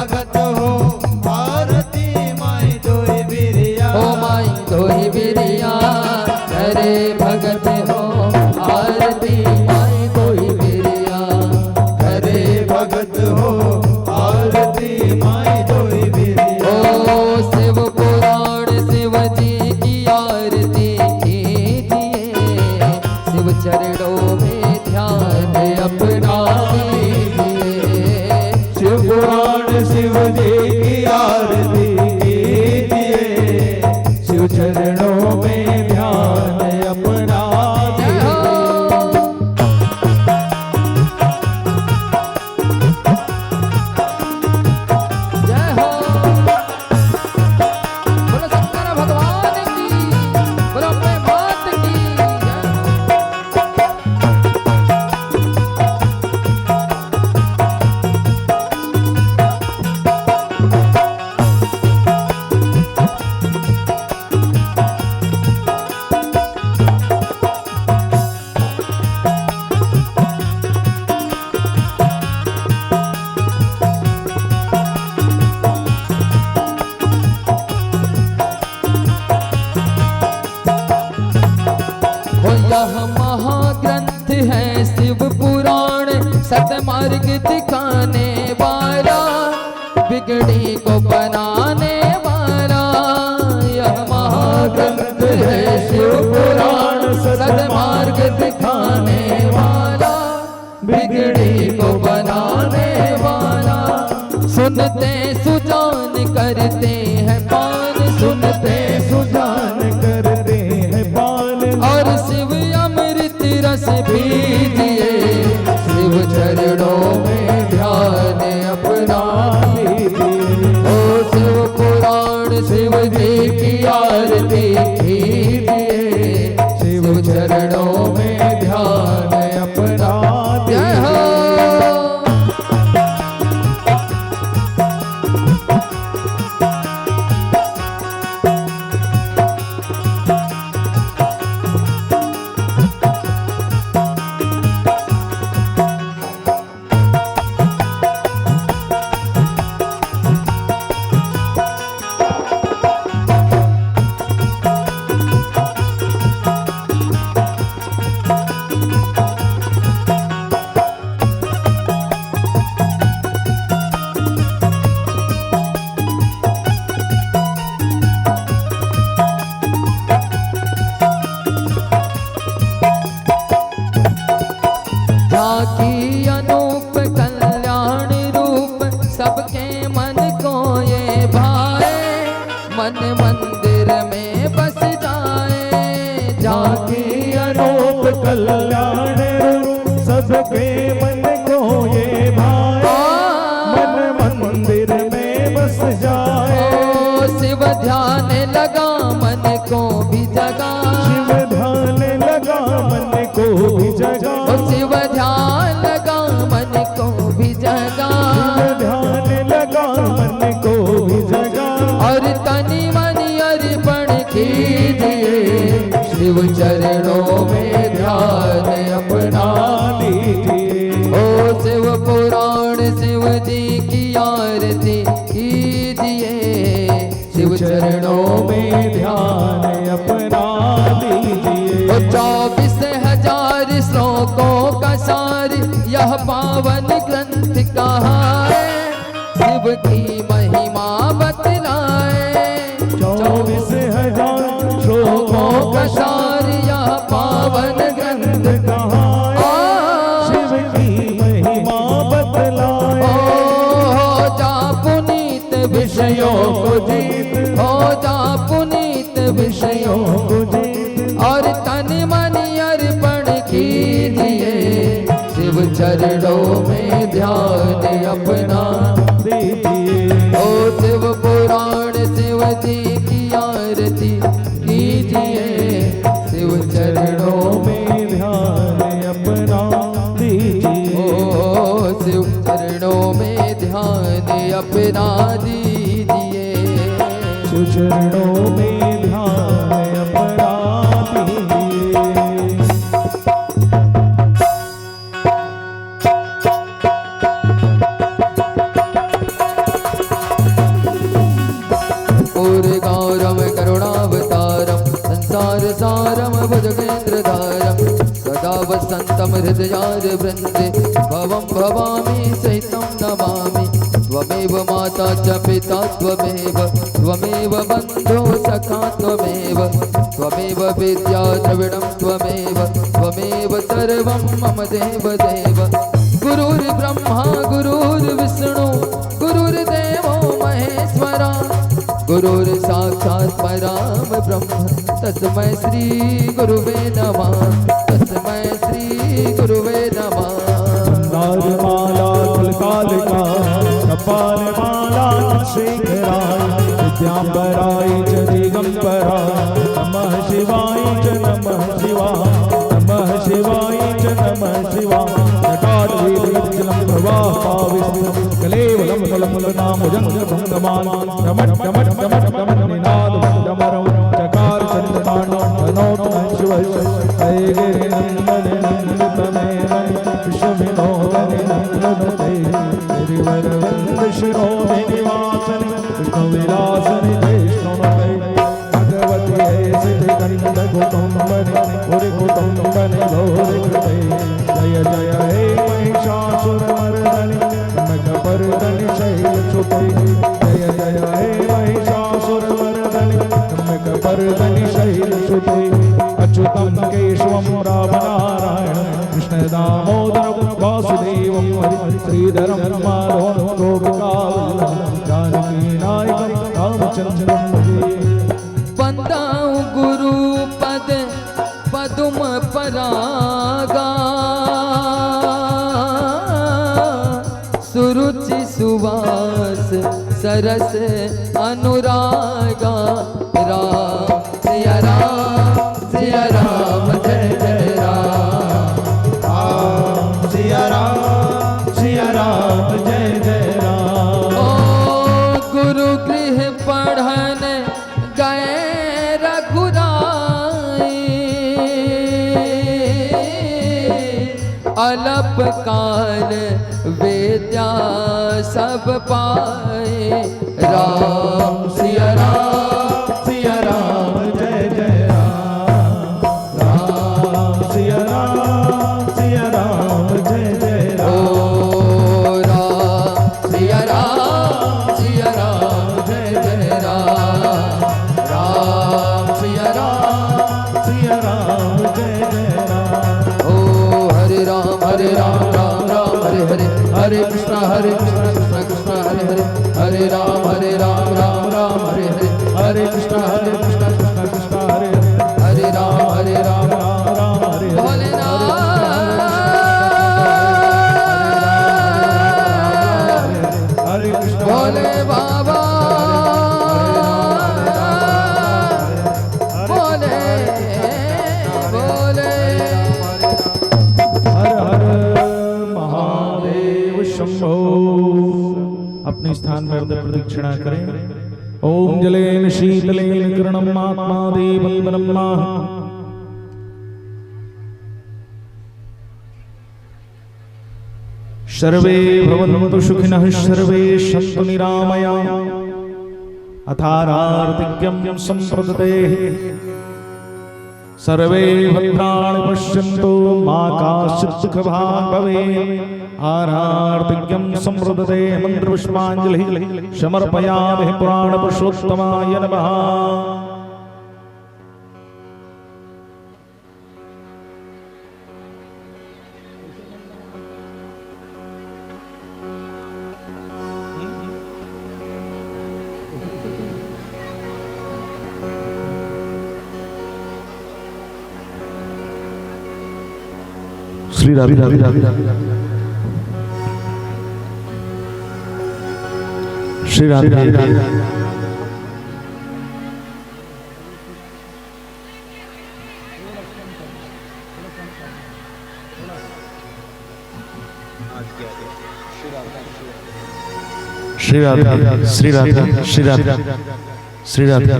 भगत हो आरती माई धोई बिरिया। ओ माई धोई बिरिया करे भगत हो आरती माई धोई बिरिया करे भगत हो आरती माई धोई बिरिया। ओ शिव पुराण शिव जी की आरती कीजिए शिव चरणों में ध्यान अपना दीजिए। शिव पुराण शिव जी की आरती कीजिए शिव चरणों में ध्यान अपना दीजिए। जय हो बोलो शंकर भगवान की बोलो अपने मात की जय हो। हो यह महाग्रंथ है शिव पुराण सतमार्ग दिखाने वाला बिगड़ी को बनाने वाला। यह महाग्रंथ है शिव पुराण सतमार्ग दिखाने वाला बिगड़ी को बनाने वाला। सुनते सुजान करते हैं पान सुनते सुजान करते हैं पाल और शिव अमृत रस पीजिए शिव चरणों में ध्यान अपना लीजिए। ओ शिव पुराण शिव जी की आरती कीजिए शिव चरणों में ध्यान अपना जय हो। झांकी अनूप कल्याण रूप सबके मन को ये भाए मन मंदिर में बस जाए। झांकी अनूप कल्याण रूप सबके मन को ये भाए मन मंदिर में बस जाए। ओ शिव ध्यान लगा मन को भी जगा शिव ध्यान लगा मन को भी जगा। ओ शिव ध्यान लगा मन को भी जगा शिव ध्यान लगा मन को भी जगा। और तनि मनि अर्पण कीजिए शिव चरणों में ध्यान अपना लीजिए। ओ शिव पुराण शिव जी की आरती कीजिए शिव चरणों में ध्यान अपना लीजिए। ओ 24,000 श्लोकों का सार यह पावन ग्रंथ कहा है शिव की महिमा बतलाए। 24,000 श्लोकों का सार यह पावन ग्रंथ कहा शिव की महिमा बतलाए। हो जा पुनीत विषयों को जीत हो जा पुनीत विषयों को जीत और तन मन अर्पण कीजिए शिव चरणों में ध्यान अपना दीजिए। ओ शिव पुराण शिव जी की आरती कीजिए शिव चरणों में ध्यान अपना दीजिए। ओ शिव चरणों में ध्यान अपना दीजिए। शिव चरणों में ध्यान अपना दीजिए। दामोदरं सदा वसन्तं हृदयारवृन्दे भवं भवामि सहितं नमामि त्वमेव माता च पिता त्वमेव बन्धो सखा त्वमेव विद्या द्रविणं त्वमेव सर्वं मम देव गुरुर्ब्रह्मा गुरुर्विष्णु गुरुर्देवो महेश्वरा गुरुर्साक्षात् परं ब्रह्म तस्मै श्री गुरुवे नमः तस्मै श्री गुरुवे नमः माला फुलकालिका कपालमाला शेखराय विद्याम्बराय च दिगम्बराय नमः शिवाय च नमः शिवाय नमः शिवाय च नमः शिवाय जटाद्वैतजलं प्रवाहाविष्णुं कलेवलं कलमलनामजङ्गभङ्गमान् निनादमरं चकार चन्द्रमाणं तनोतु शिवः जय गिरिनन्दनन्दनमेव विश्वविनोदनिनन्दनते गिरिवरवन्द शिरोनिवासनि विष्णुविलासनि वैष्णवते भगवति सिद्धिकन्दकुटुम्बनि पुरिकुटुम्बनि गौरिकृते जय जय हे महिषासुरमर्दनि कनकपर्दनि शैलसुते जय जय हे महिषासुरमर्दनि कनकपर्दनि शैलसुते अच्युतं केशवं रामनारायणं कृष्णदामोदरं वासुदेवं श्रीधरं माधवं गोपिकावल्लभं जानकीनायकं रामचन्द्रं भजे वन्दां गुरुपद पदुम परागा सुरुचि सुवास सरस अनुरागा राम सिया राम जय जय राम सिया राम जय जय राम ओ गुरु गृह पढ़न गए रघुराई अलप काल विद्या सब पाए राम सिया राम जय जय राम सिया राम जय जय ओ राम सिया राम जय जय राम सिया राम जय जय राम ओ हरे राम राम राम हरे हरे हरे कृष्णा कृष्णा कृष्णा हरे हरे हरे राम राम राम हरे हरे हरे कृष्णा कृष्णा कृष्णा हरे हरे राम राम हरे हरे कृष्ण भोले बाबा भोले भोले हर हर महादेव शंभो अपने स्थान पर प्रदक्षिणा करें ओम जलेन शीतलेन किरणम आत्मा देवं ब्रह्मा सर्वे भवन्तु सुखिनः सर्वे सन्तु निरामया अथारार्तिक्यं सम्प्रदते सर्वे भद्राणि पश्यन्तु मा काचित् दुःखभाग् भवेत् आरार्तिक्यं सम्प्रदते मन्त्रपुष्पाञ्जलिः समर्पयामि पुराणपुरुषोत्तमाय नमः श्री राधे राधे राधे श्री राधे राधे श्री राधे श्री राधे श्री राधे श्री राधे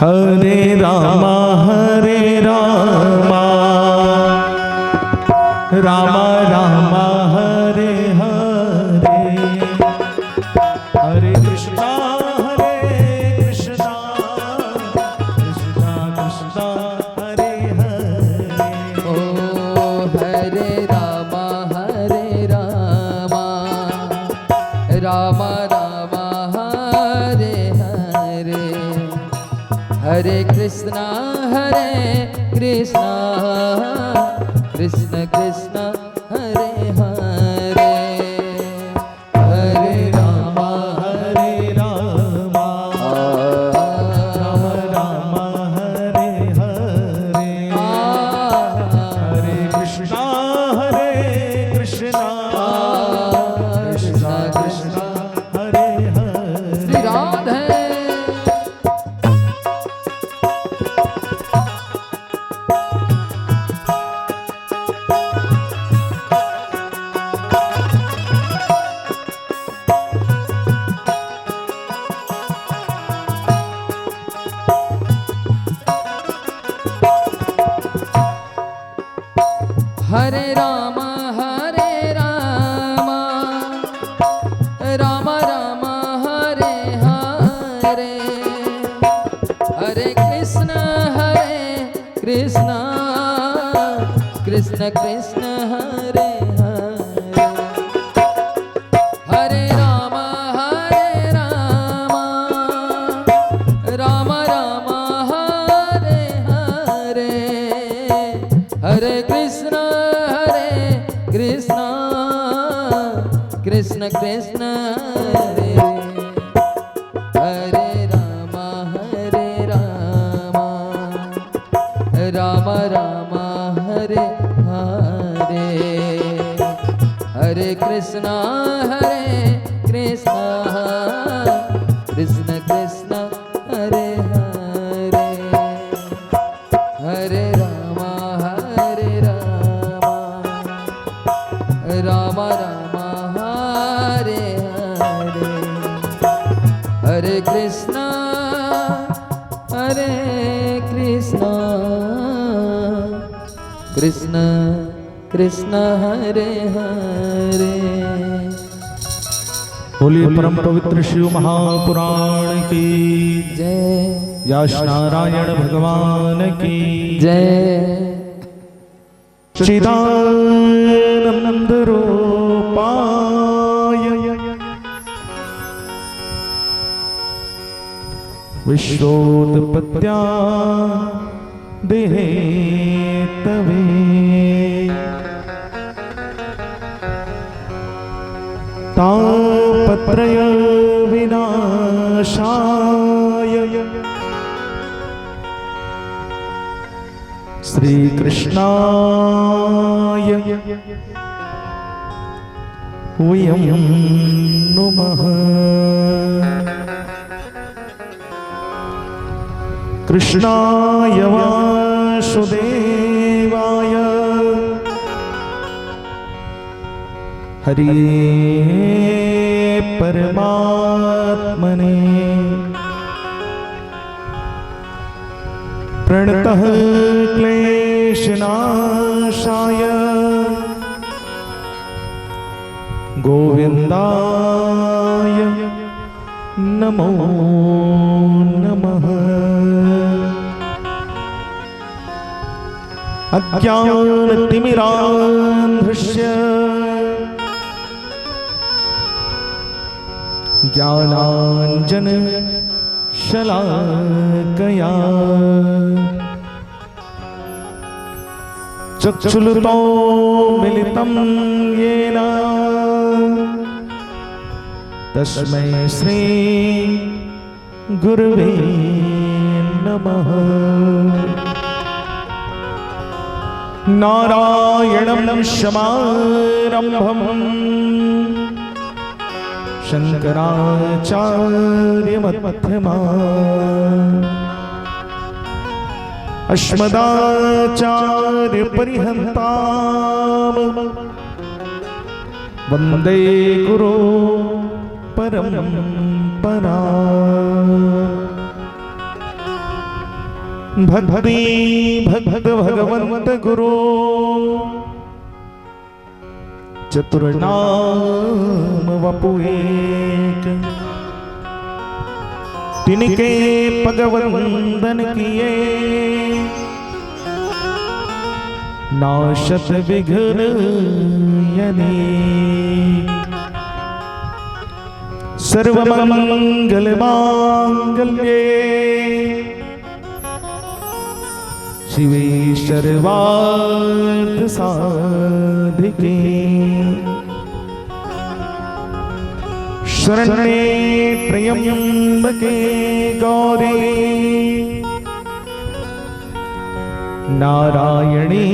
हरे रामा राम राम हरे हरे हरे कृष्णा कृष्णा कृष्णा हरे कृष्णा कृष्ण कृष्ण हरे हरे हरे रामा राम राम हरे हरे हरे कृष्णा कृष्णा कृष्णा हरे हरे श्री राधे हरे राम राम राम हरे हरे हरे कृष्ण कृष्ण कृष्ण हरे हरे हरे राम राम राम हरे हरे हरे कृष्ण कृष्ण कृष्ण हरे हरे राम राम राम हरे हरे हरे कृष्ण कृष्ण कृष्ण हरे हरे हरे राम राम राम हरे हरे हरे कृष्ण कृष्ण कृष्ण हरे हरे बोलिए परम पवित्र शिव महापुराण की जय व्यास नारायण भगवान की जय चिदानंद रूपाय विश्वोत्पत्त्या देहेतवे तापत्रय विनाशाय श्री कृष्णाय वयं नुमः कृष्णाय वासुदेवाय हरे परमात्मने प्रणतः क्लेशनाशाय गोविन्दाय नमो नमः अज्ञानतिमिरान्धस्य ज्ञानाञ्जनशलाकया चक्षुरुतो मिलितं येन तस्मै श्री गुरुवे नमः नारायणं समारम्भम् शङ्कराचार्यमध्यमाम् अस्मदाचार्यपर्यन्ताम् वन्दे गुरो परम्पराम् भक्ति भक्त भगवंत गुरु चतुर्नाम वपु एक तिनके पगवंदन किए नाशत विघ्न यनि सर्वमंगल मांगल्ये शिवे सर्वार्थ साधिके शरण्ये त्र्यंबके गौरी नारायणी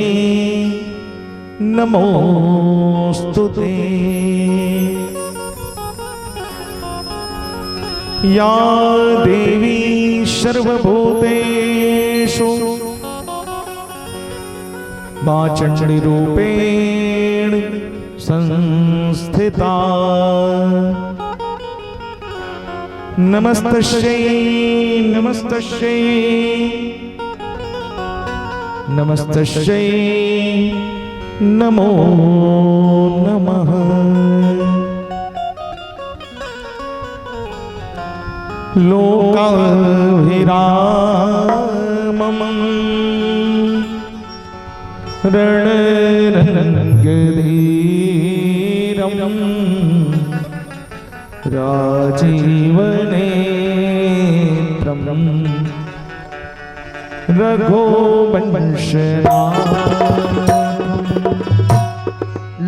नमोस्तुते या देवी सर्वभूतेषु वाचण्डीरूपेण संस्थिता नमस्तस्यै नमस्तस्यै नमस्तस्यै नमो नमः। लोकाभिरामम् रणरङ्गधीरम् राजीवनेत्रम् रघुवंशनाथम्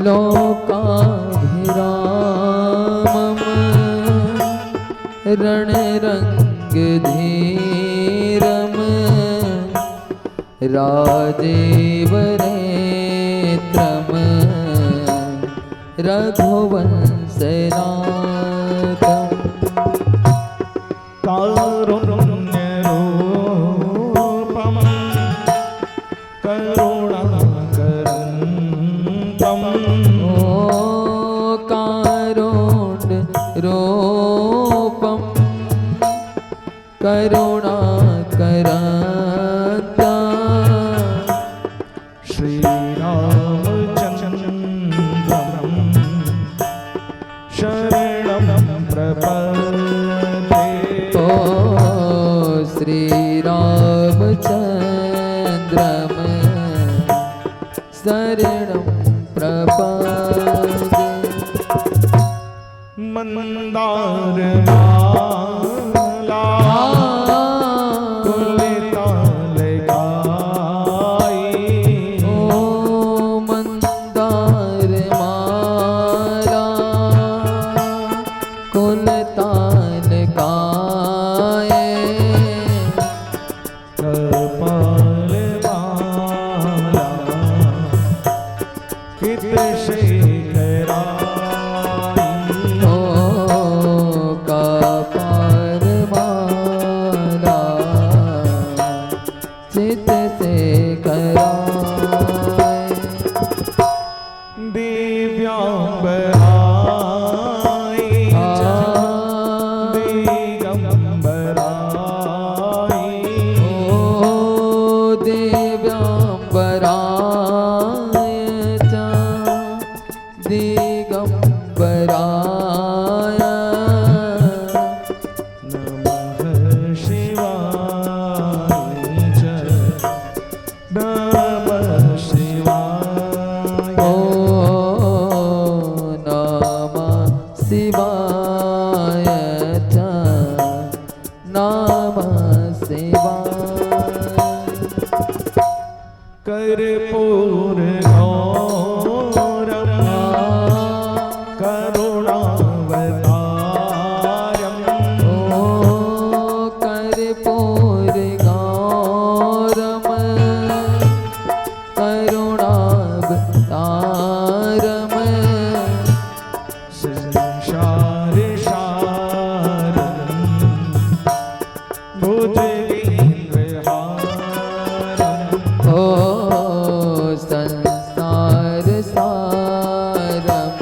लोकाभिरामम् रणरङ्गधीरम् राजीवनेत्रम् रघुवंशनाथम् कारुण्यरूपम् करुणाकरन्तम् कारुण्यरूपम् करुणाकरन्तम् श्रीरामचन्द्रं शरणं प्रपद्ये ओ श्रीरामचन्द्रं शरणं प्रपद्ये मंदारमाला कुलितालगाई ओ मंदारमाला कुलतालगाए कपालमाला कित शेखराई ओ कपालमाला चित से कराए दिव्यांबराई दिगंबराई ओ दिव्यांबराय च दिगंबराय नमः शिवाय च नमः शिवाय ओ नमः शिवाय च नमः शिवाय कर्पूर गौरम करुणावतारम ओ कर्पूर गौरम करुणावतारम संसार सारम भुजगेन्द्रहारम ओ संसार सारम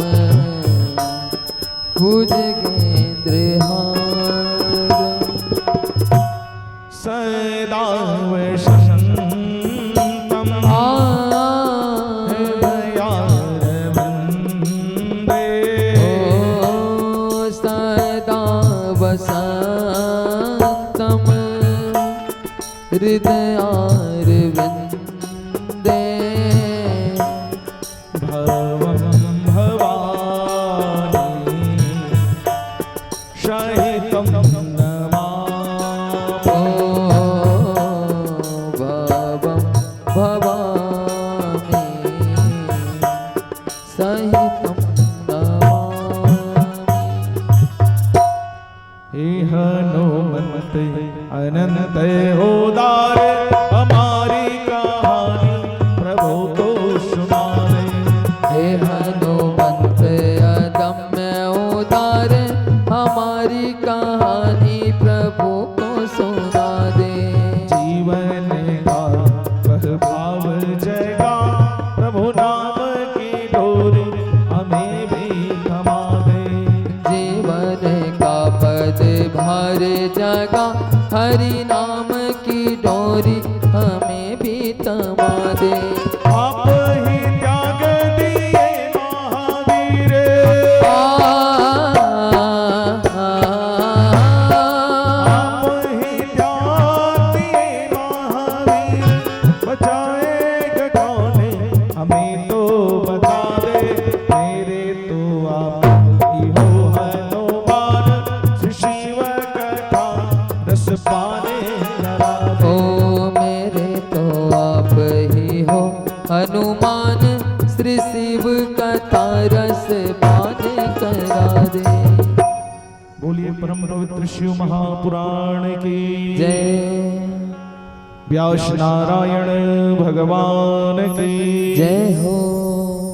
भुजगेन्द्रहारम सदा वसन्तम हृदयारविन्दे ओ सदा वसन्तम हृदयारविन्दे भवं भवानी सहितं नमामि ओ भवं अवतार हमारी कहानी प्रभु को सुना दे। जीवन का वह भाव जगा प्रभु नाम की डोरी हमें भी थमा दे। जीवन का पद भर जगा हरि नाम की डोरी हमें भी थमा दे। आप ही त्याग दिए महावीर, आप ही त्याग दिए महावीर, बचाएगा कौन हमें तो बता दे। मेरे तो आप ही हो हनुमान, श्री शिव कथा रस पाने करा दे। ओ मेरे तो आप ही हो हनुमान, श्री शिव कथा रस पान करा दे। बोलिए परम पवित्र शिव महापुराण की जय। व्यास नारायण भगवान की जय हो।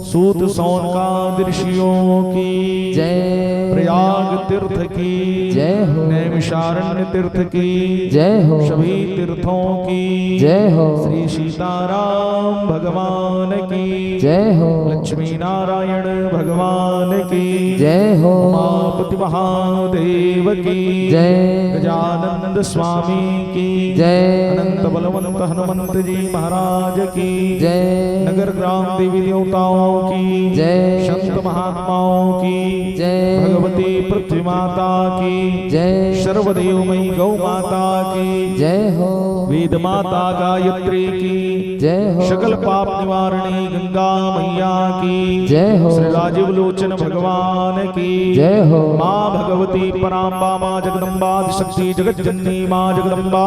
सूत सौनकादि ऋषियों की जय। प्रयाग तीर्थ की जय हो। नैमिषारण्य तीर्थ की जय हो। सभी तीर्थों की जय हो। श्री सीताराम भगवान की जय हो। लक्ष्मी नारायण भगवान की जय हो। उमापति महादेव की जय। गजानंद स्वामी की जय। अनंत बलवंत हनुमंत जी महाराज की जय। नगर ग्राम देवी देवताओं की जय। संत महात्माओं की जय। भगवती पृथ्वी माता की जय। सर्वदेवमयी गौ माता की जय हो। वेद माता गायत्री की जय हो। सकल पाप निवारणी गंगा मैया की जय हो। श्री राजीव लोचन भगवान की जय हो। माँ भगवती पराम्बा माँ जगदम्बा शक्ति जगत जननी माँ जगदम्बा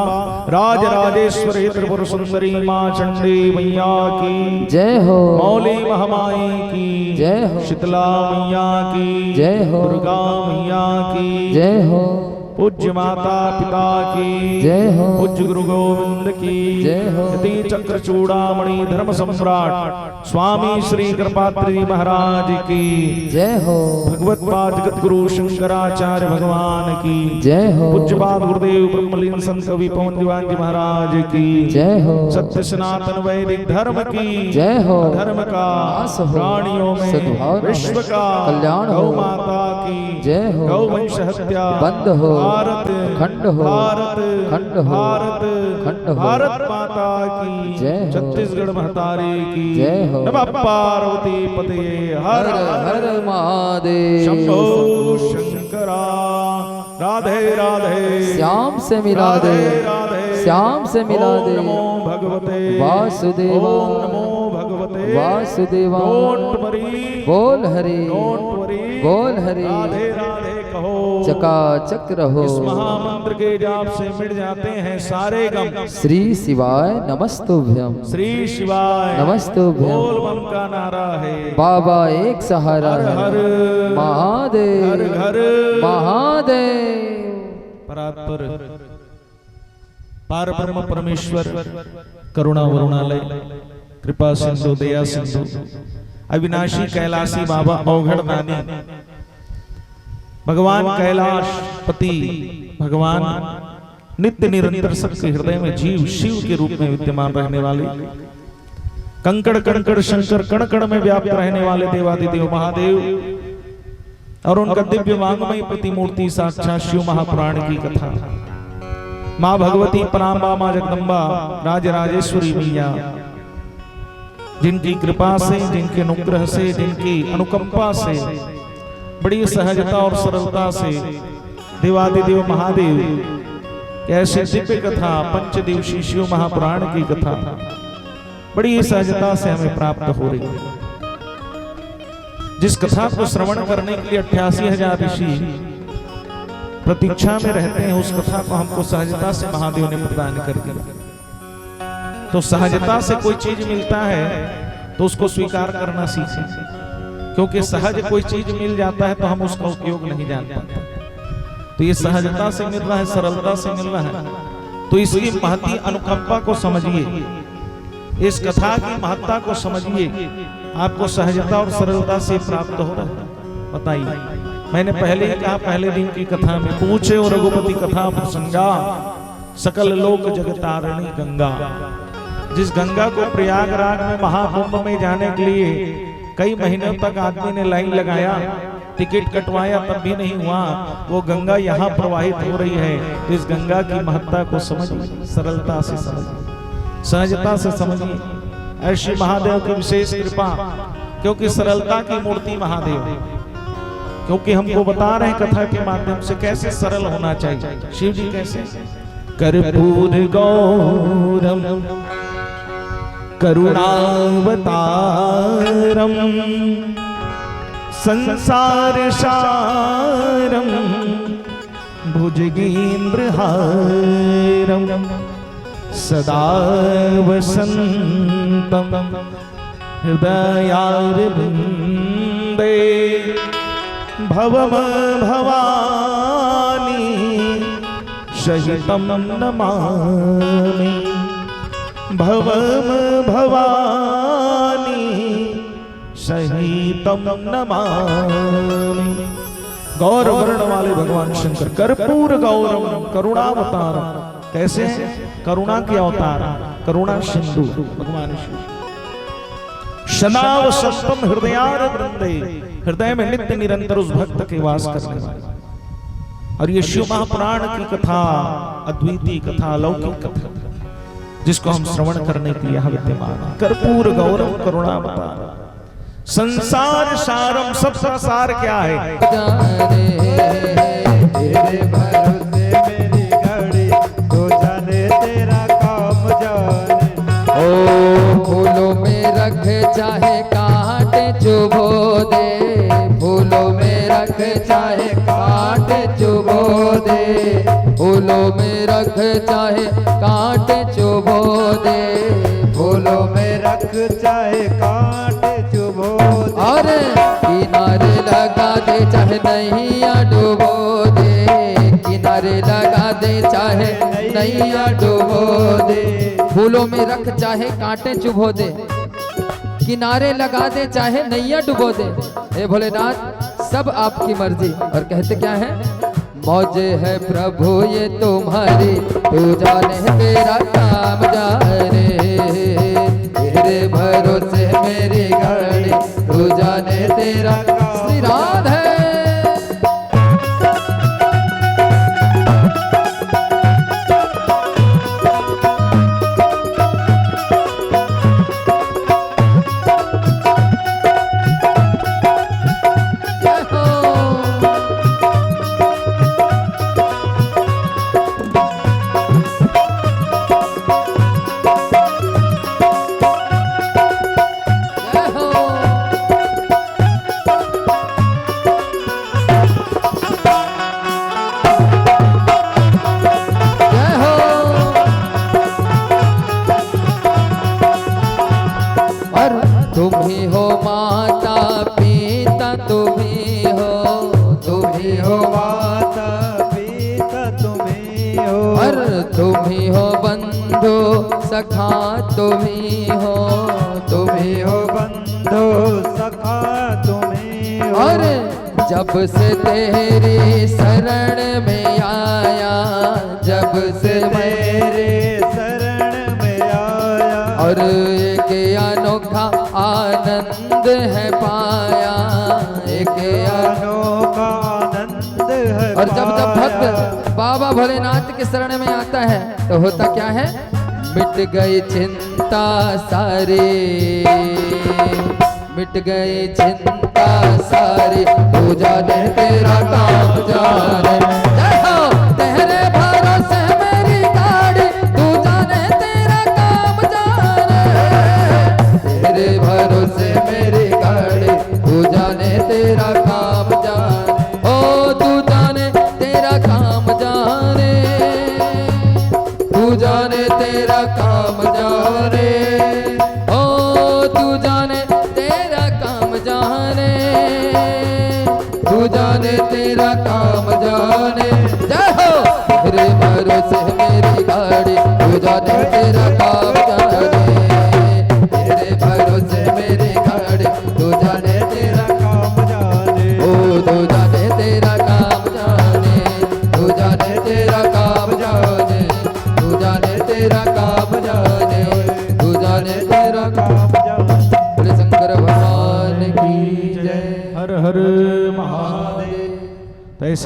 राज राजेश्वरी त्रिपुर सुंदरी माँ चंडी मैया की जय हो। मौली महामाई की जय हो। शीतला मैया की जय हो। दुर्गा मैया की जय हो। पूज्य माता पिता की जय हो। पूज्य गुरु गोविंद की जय हो। यति चक्र चूड़ामणि धर्म सम्राट स्वामी श्री कृपात्री महाराज की जय हो। भगवत पाद जगत गुरु शंकराचार्य भगवान की जय हो। पूज्य पाद गुरुदेव ब्रह्मलीन संत कवि पवन दीवान जी महाराज की जय हो। सत्य सनातन वैदिक धर्म की जय हो। धर्म का नाश हो। प्राणियों में सद्भावना में विश्व का कल्याण हो। गौ माता की जय हो। गौ वंश हत्या बंद हो। भारत खंड हो। भारत खंड हो। भारत खंड हो। भारत माता की जय हो। छत्तीसगढ़ महतारी की जय हो। नमः पार्वती पते हर हर हर महादेव। शंभो शंकरा राधे राधे श्याम से मिला दे। राधे राधे श्याम से मिला ओम दे। नमो भगवते वासुदेवा। ओम नमो भगवते वासुदेवा। डोंट वरी बोल हरि। डोंट वरी बोल हरि। राधे राधे कहो चकाचक रहो। इस महामंत्र के जाप से मिट जाते हैं सारे गम। श्री शिवाय नमस्तुभ्यम। श्री शिवाय नमस्तुभ्यम। बोल बम का नारा है बाबा एक सहारा हर है। हर महादेव। हर हर महादेव। परात्पर पार ब्रह्म परमेश्वर करुणा वरुणालय कृपा सिंधु दया सिंधु अविनाशी कैलाशी बाबा अवघड़ दानी भगवान कैलाश पति भगवान नित्य निरंतर सबके हृदय में जीव शिव के रूप में विद्यमान रहने वाले कंकड़ कंकड़ शंकर कण कण में व्याप्त रहने वाले देवादिदेव महादेव और उनका दिव्य वांगमय प्रतिमूर्ति साक्षात शिव महापुराण की कथा माँ भगवती पराम्बा माँ जगदम्बा राजराजेश्वरी मैया जिनकी कृपा से जिनके अनुग्रह से जिनकी अनुकंपा से बड़ी सहजता और सरलता से देवादिदेव महादेव कैसे दिव्य कथा पंचदिवसीय शिव महापुराण की कथा बड़ी सहजता से हमें प्राप्त हो रही है। जिस कथा को श्रवण करने के लिए 88,000 ऋषि प्रतीक्षा में रहते हैं, उस कथा को हमको सहजता से महादेव ने प्रदान कर दिया। तो सहजता से कोई चीज मिलता है तो उसको स्वीकार करना सीखें, क्योंकि सहज कोई चीज मिल जाता है तो हम उसका उपयोग नहीं जान पाते। तो ये सहजता से मिल रहा है, सरलता से मिल रहा है, तो इसकी महती अनुकंपा को समझिए, इस कथा की महत्ता को समझिए। आपको सहजता और सरलता से प्राप्त हो रहा है। बताइए मैंने पहले ही कहा पहले दिन की कथा में, पूछे और रघुपति कथा प्रसंगा सकल लोक जगतारिणी गंगा। जिस गंगा को प्रयागराज में महाकुंभ में जाने के लिए कई महीनों तक आदमी ने लाइन लगाया, टिकट कटवाया, तब भी नहीं हुआ, वो गंगा यहाँ प्रवाहित हो रही है। इस गंगा की महत्ता को समझिए, सरलता से समझिए, सहजता से समझिए। ऐसी महादेव की विशेष कृपा, क्योंकि सरलता की मूर्ति महादेव, क्योंकि हमको बता रहे हैं कथा के माध्यम से कैसे सरल होना चाहिए। शिव जी कैसे, कर्पूर गौरम करुणावतारम संसार सारम भुजगेन्द्रहारम सदा वसंतम हृदयारविंदे भवम भवानी सहितम नमामि भवम भवानी सहितम नमामि। गौर वर्ण वाले भगवान शंकर, कर्पूर गौरम करुणावतारम। कैसे? करुणा के अवतार, करुणा सिंधु भगवान शिव। सदा वसंतम हृदयारविंदे, हृदय में नित्य निरंतर उस भक्त के वास करने वाले। और ये शिव महापुराण की कथा, अद्वितीय कथा, अलौकिक कथा, जिसको हम श्रवण करने के लिए यहाँ विद्यमान। कर्पूर गौरम करुणावतारम संसार सारम, सबका सार क्या है? तेरे भरोसे मेरी घड़ी, तू जाने तेरा काम जाने। ओ फूलों में रख चाहे कांटे चुभो दे, फूलों में रख चाहे कांटे चुभो दे, फूलों में रख चाहे कांटे चुभो दे, फूलों में रख चाहे कांटे चुभो दे। और किनारे लगा दे चाहे नैया डुबो दे, किनारे लगा दे चाहे नैया डुबो दे, फूलों में रख चाहे कांटे चुभो दे, किनारे लगा दे चाहे नैया डुबो दे। हे भोलेनाथ, सब आपकी मर्जी। और कहते क्या है? मौज है प्रभु ये तुम्हारी, तू जाने तेरा काम जाने, तेरे भरोसे मेरी घड़ी, तू जाने तेरा श्री राधे। तुम ही हो माता पिता, तुम ही हो, तुम ही हो माता पिता, तुम ही हो। और तुम ही हो बंधु सखा, तुम ही हो, तुम ही हो बंधु सखा, तुम ही हो। और जब से तेरी शरण में आया, जब से तेरे शरण में आया, और एक अनोखा आनंद है पाया, एक अनोखा आनंद है। और जब जब भक्त बाबा भोलेनाथ के शरण में आता है तो होता क्या है? मिट गई चिंता सारी, मिट गई चिंता सारी, तू जाने तेरा काम जाने। तेरे भरोसे मेरी गाड़ी, तू जाने तेरा काम जाने, तेरे भरोसे मेरी गाड़ी, तू जाने तेरा काम जाने। ओ तू जाने तेरा काम जाने, तू जाने तेरा काम जाने, ओ तू जाने तेरा काम जाने, तू जाने तेरा काम जाने। जय हो। तेरे भरोसे मेरी गाड़ी, तू जाने तेरा काम जाने, तेरे भरोसे मेरी गाड़ी, तू जाने तेरा काम जाने। ओ तू जाने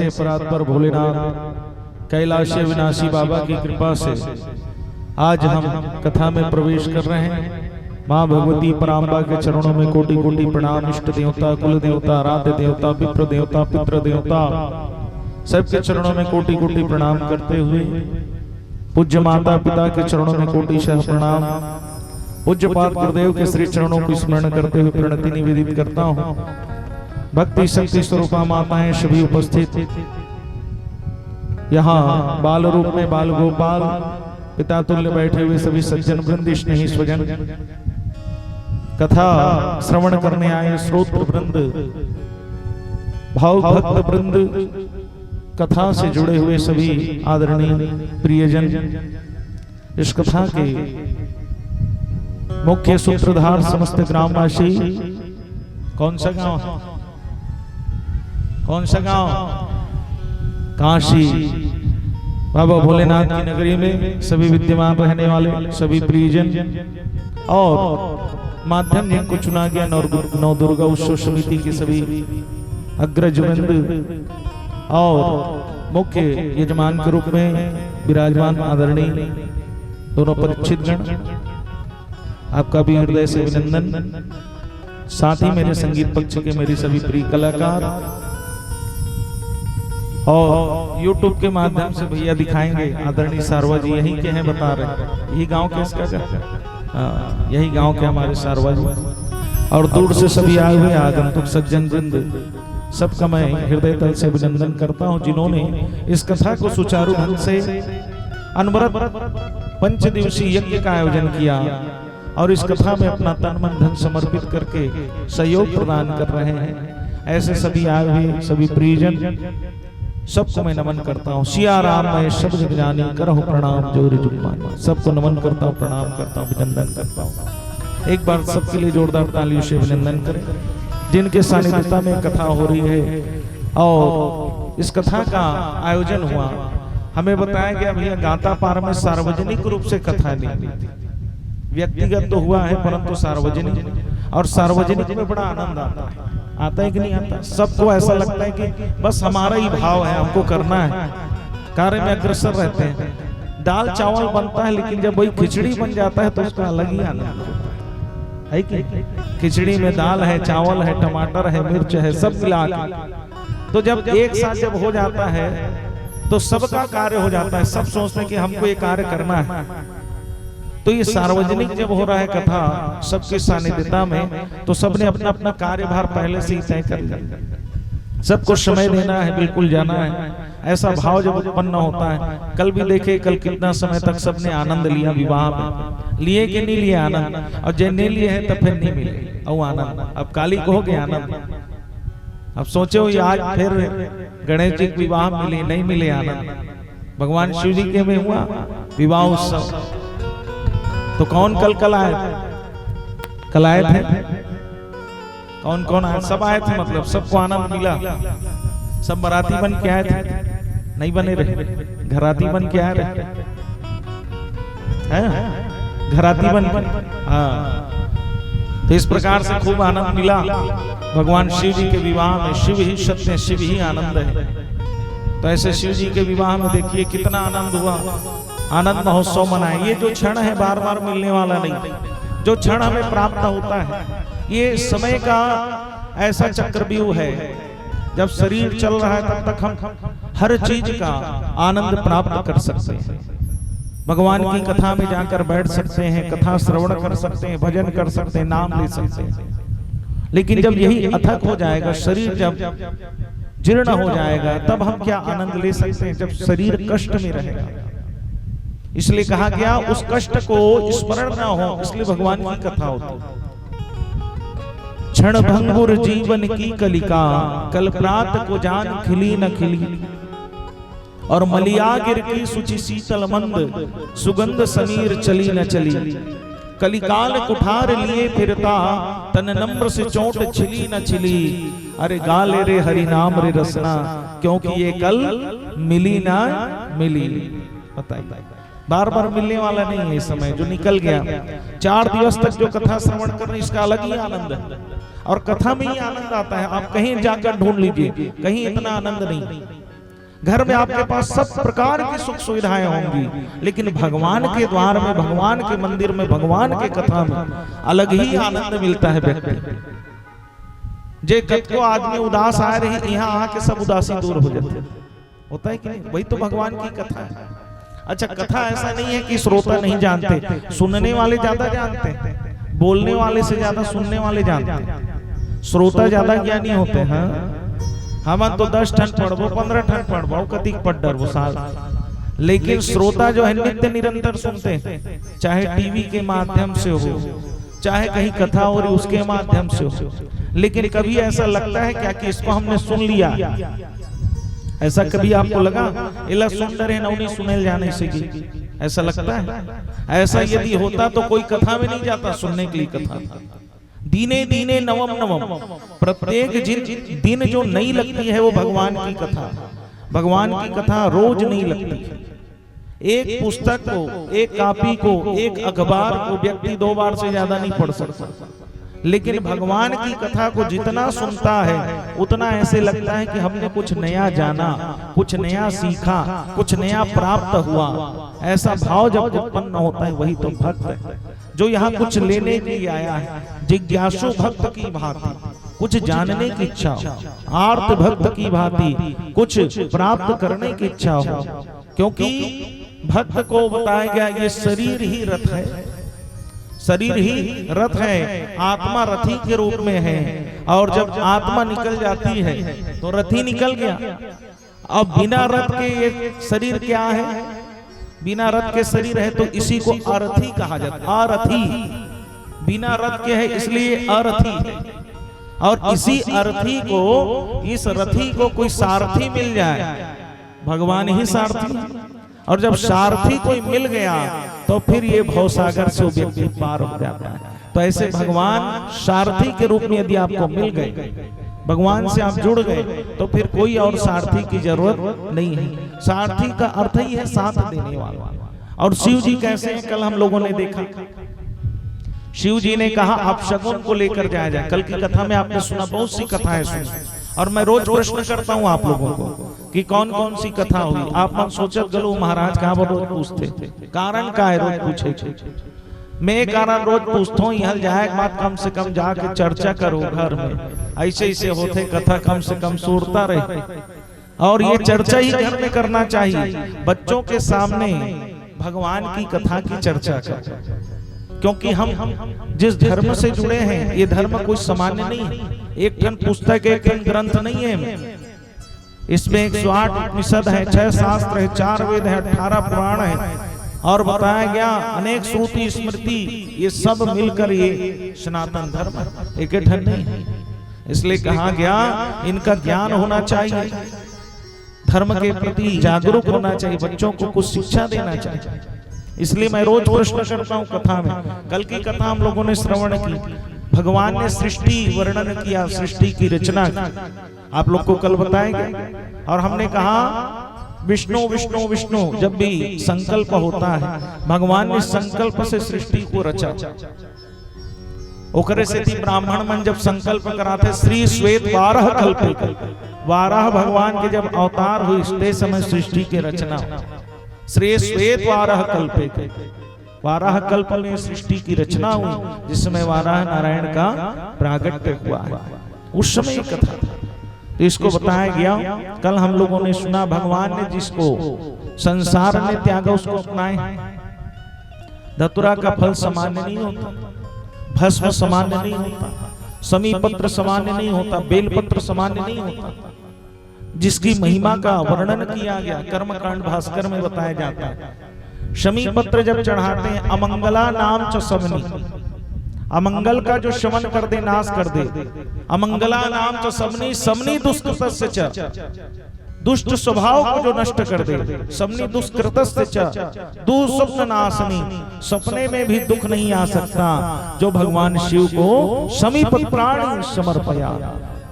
ऐसे अपराध पर भोलेनाथ कैलाश विनाशी बाबा की कृपा से आज हम कथा में प्रवेश कर रहे हैं। माँ भगवती पराम्बा के चरणों में कोटि कोटि प्रणाम। इष्ट देवता, कुल देवता, आराध्य देवता, विप्र देवता, पितृ देवता, सबके चरणों में कोटि कोटि प्रणाम करते हुए पूज्य माता पिता के चरणों में कोटिशः प्रणाम। पूज्य पाद गुरुदेव के श्री चरणों को स्मरण करते हुए प्रणति निवेदित करता हूँ। भक्ति शक्ति स्वरूपा माताएं सभी उपस्थित, यहाँ बाल रूप में बाल गोपाल पिता तुल्य बैठे हुए सभी सज्जन वृंद, स्नेही स्वजन, कथा श्रवण करने आए श्रोत्र वृंद, भाव भक्त वृंद, कथा से जुड़े हुए सभी आदरणीय प्रियजन, इस कथा के मुख्य सूत्रधार समस्त ग्रामवासी। कौन सा गांव? कौन सा गांव? काशी। बाबा भोलेनाथ की नगरी में सभी विद्यमान रहने वाले सभी प्रियजन और माध्यम जिनको चुना गया नौ दुर्गा उत्सव समिति के सभी अग्रज वृंद और मुख्य यजमान के रूप में विराजमान आदरणीय दोनों परिचित गण, आपका भी हृदय से अभिनंदन। साथ ही मेरे संगीत पक्ष के मेरे सभी प्रिय कलाकार और YouTube के माध्यम से भैया दिखाएंगे आदरणीय सारवा जी यही के हैं, बता रहे हैं यही गांव के इसका क्या, यही गांव के हमारे सारवा जी और दूर से सभी आए हुए आगंतुक सज्जन वृंद, सबका मैं हृदय तल से अभिनंदन करता हूं जिन्होंने इस कथा को सुचारू ढंग से अनवरत 5 दिवसीय यज्ञ का आयोजन किया और इस कथा में अपना तन मन धन समर्पित करके सहयोग प्रदान कर रहे हैं। ऐसे सभी आए हुए सभी प्रियजन सबको मैं नमन करता हूँ। सिया राम मैं सब जग जानी करहु प्रणाम जोर जुगमान। सबको नमन करता हूँ, प्रणाम करता हूँ, अभिनंदन करता हूँ। एक बार सबके लिए जोरदार तालियों से अभिनंदन करें जिनके सानिध्यता में कथा हो रही है और इस कथा का आयोजन हुआ। हमें बताया गया भैया गाता पार में सार्वजनिक रूप से कथा नहीं, व्यक्तिगत तो हुआ है परंतु सार्वजनिक, और सार्वजनिक में बड़ा आनंद आता है कि नहीं आता? सबको ऐसा लगता है कि बस हमारा ही भाव है, हमको करना है, कार्य में अग्रसर रहते हैं। दाल चावल बनता है लेकिन जब वही खिचड़ी बन जाता है तो उसका अलग ही आनंद है कि खिचड़ी में दाल है, चावल है, टमाटर है, मिर्च है, सब मिला के तो जब एक साथ जब हो जाता है तो सबका कार्य हो जाता है। सब सोचते हैं कि हमको ये कार्य करना है। तो ये सार्वजनिक जब हो रहा है कथा सबके सानिध्यता में तो सबने अपना अपना कार्यभार पहले से ही तय कर लिया। सबको समय देना है, बिल्कुल जाना है, ऐसा भाव जब उत्पन्न होता है। कल भी देखे कल कितना समय तक सबने आनंद लिया विवाह में, लिए कि नहीं लिए आनंद, और जो नहीं लिए है तो फिर नहीं मिले और आनंद। अब काली को हो गया आनंद। अब सोचो ये आज फिर गणेश जी विवाह मिले नहीं मिले आनंद। भगवान शिव जी के में हुआ विवाह उत्सव तो कौन कल आए थे? कल आए थे कौन कौन आए? सब आए थे, मतलब सबको आनंद मिला। सब बराती बन के आए थे, नहीं बने रहे, घराती बन के आए रहे हैं, घराती बन। हाँ, तो इस प्रकार से खूब आनंद मिला भगवान शिव जी के विवाह में। शिव ही सत्य, शिव ही आनंद है। तो ऐसे शिव जी के विवाह में देखिए कितना आनंद हुआ, आनंद महोत्सव मनाए। ये जो क्षण है बार बार मिलने वाला नहीं, जो क्षण हमें प्राप्त होता है ये समय का ऐसा चक्रव्यूह है। जब शरीर चल रहा है तब तक हम हर चीज का आनंद प्राप्त कर सकते हैं। भगवान की कथा में जाकर बैठ सकते हैं, कथा श्रवण कर सकते हैं, भजन कर सकते हैं, नाम ले सकते हैं। लेकिन जब यही अथक हो जाएगा, शरीर जब जीर्ण हो जाएगा तब हम क्या आनंद ले सकते हैं? जब शरीर कष्ट में रहेगा। इसलिए कहा गया उस कष्ट को स्मरण ना हो, इसलिए भगवान की कथा होती। क्षण भंगुर जीवन की कलिका, कल प्रात को जान खिली न खिली, और मलियागिर की सुचि शीतल मंद, सुगंध समीर चली न चली। कलिकाल कुठार लिए फिरता, तन नम्र से चोट छिली न छिली। अरे गाले रे हरि नाम रे रसना, क्योंकि ये कल मिली ना मिली। बताइए, बार बार मिलने वाला नहीं है। इस समय जो निकल गया 4 दिवस तक जो कथा श्रवण कर रहे हैं इसका अलग ही आनंद है, और कथा में ही आनंद आता है। आप कहीं जाकर ढूंढ लीजिए, कहीं इतना आनंद नहीं। घर में आपके पास सब प्रकार की सुख सुविधाएं होंगी, लेकिन भगवान के द्वार में, भगवान के मंदिर में, भगवान के कथा में अलग ही आनंद मिलता है व्यक्ति। जे कत को आदमी उदास आ रही, यहाँ आके सब उदासी दूर हो जाते, होता है कि नहीं? वही तो भगवान की कथा है। अच्छा, कथा ऐसा नहीं है कि श्रोता नहीं जानते, सुनने वाले ज्यादा जानते हैं, बोलने वाले से ज्यादा सुनने वाले जानते हैं। श्रोता ज्यादा ज्ञानी होते हैं। हम तो 10 ठन पढ़बो, 15 ठन पढ़बो, कतिक पढ़ डरबो साल, लेकिन श्रोता जो है नित्य निरंतर सुनते हैं, चाहे टीवी के माध्यम से हो, चाहे कहीं कथा हो रही उसके माध्यम से हो। लेकिन कभी ऐसा लगता है क्या कि इसको हमने सुन लिया? ऐसा कभी आपको लगा? इला सुन रहे नौनी सुनेल जाने से की ऐसा लगता है? ऐसा यदि होता तो कोई कथा में नहीं जाता सुनने के लिए कथा। दीने दीने नवम नवम, प्रत्येक दिन जो नई लगती है वो भगवान की कथा। भगवान की कथा रोज नहीं लगती। एक पुस्तक को, एक कॉपी को, एक अखबार को व्यक्ति 2 बार से ज्यादा नहीं पढ़ सकता, लेकिन भगवान की कथा को जितना सुनता है उतना ऐसे लगता है कि हमने कुछ नया जाना, कुछ नया सीखा, कुछ नया प्राप्त हुआ। ऐसा भाव जब उत्पन्न होता है वही तो भक्त है, जो यहाँ कुछ लेने के लिए आया है। जिज्ञासु भक्त की भांति कुछ जानने की इच्छा हो, आर्त भक्त की भांति कुछ प्राप्त करने की इच्छा हो, क्योंकि भक्त को बताया गया ये शरीर ही रथ है, शरीर ही रथ है, आत्मा रथी के रूप में है, और जब आत्मा निकल जाती है तो रथी निकल गया। अब बिना रथ के ये शरीर क्या है? बिना रथ के शरीर है तो इसी को अरथी कहा जाता है। अरथी बिना रथ के है इसलिए अरथी है, और इसी अरथी को, इस रथी को कोई सारथी मिल जाए, भगवान ही सारथी है। और जब सारथी कोई मिल गया तो फिर ये भवसागर से व्यक्ति पार हो जाता है। तो ऐसे भगवान सारथी के रूप में यदि आपको मिल गए, भगवान से आप जुड़ गए, तो फिर कोई और सारथी की जरूरत नहीं है। सारथी का अर्थ ही है साथ देने वाला। और शिव जी कैसे हैं? कल हम लोगों ने देखा, शिव जी ने कहा आप शगुन को लेकर जाया जाए। कल की कथा में आपने सुना, बहुत सी कथाएं सुनी, और मैं रोज प्रश्न करता हूं आप लोगों को कि कौन कौन सी कथा हुई। आप मन सोचत गलो महाराज कहा वो रोज पूछते, कारण का है रोज पूछे? मैं कारण रोज पूछता हूँ, यहाँ जाए बात कम से कम जाके चर्चा करो घर में, ऐसे ऐसे होते कथा कम से कम सुनता रहे। और ये चर्चा ही घर में करना चाहिए, बच्चों के सामने भगवान की कथा की चर्चा कर, क्योंकि हम जिस धर्म से जुड़े हैं ये धर्म कोई सामान्य नहीं है। एक टन पुस्तक, एक टन ग्रंथ नहीं है। इसमें 108 उपनिषद है, 6 शास्त्र है, 4 वेद है, 18 पुराण है, और बताया गया अनेक श्रुति स्मृति, ये सब मिलकर ये सनातन धर्म है, एक ठन नहीं है। इसलिए कहा गया इनका ज्ञान होना चाहिए, धर्म के प्रति जागरूक होना चाहिए, बच्चों को कुछ शिक्षा देना चाहिए। इसलिए मैं रोज प्रश्न करता हूँ कथा में। कल की कथा हम लोगों ने श्रवण की, भगवान ने सृष्टि वर्णन किया, सृष्टि की रचना की, आप लोग को कल बताएंगे। और हमने कहा विष्णु विष्णु विष्णु जब भी संकल्प होता है, भगवान ने संकल्प से सृष्टि को रचा। ओकरे से ब्राह्मण मन जब संकल्प कराते, श्री श्वेत 12 कल्प, 12 भगवान के जब अवतार हुई उस समय सृष्टि के रचना, श्री श्वेत 12 कल्प, 12 कल्प में सृष्टि की रचना हुई, जिसमें 12 नारायण का प्रागट्य हुआ है। उस समय कथा था, तो इसको बताया गया। कल हम लोगों ने सुना भगवान ने जिसको संसार ने त्यागा उसको अपनाए। धतुरा का फल सामान्य नहीं होता, भस्म सामान्य नहीं होता, समी पत्र सामान्य नहीं होता, बेलपत्र सामान्य नहीं होता। जिसकी महिमा का वर्णन किया गया कर्मकांड भास्कर में बताया जाता है। शमी पत्र जब चढ़ाते हैं, अमंगला नाम च समनी, अमंगल का जो शमन कर दे, नाश कर दे। अमंगला नाम च समनी, समनी दुष्कृतस्य च, दुष्ट स्वभाव को जो नष्ट कर दे। समनी दुष्कृतस्य च दुःस्वप्न नाशनी, सपने में भी दुख नहीं आ सकता। जो भगवान शिव को शमीपत्राणि समर्पया,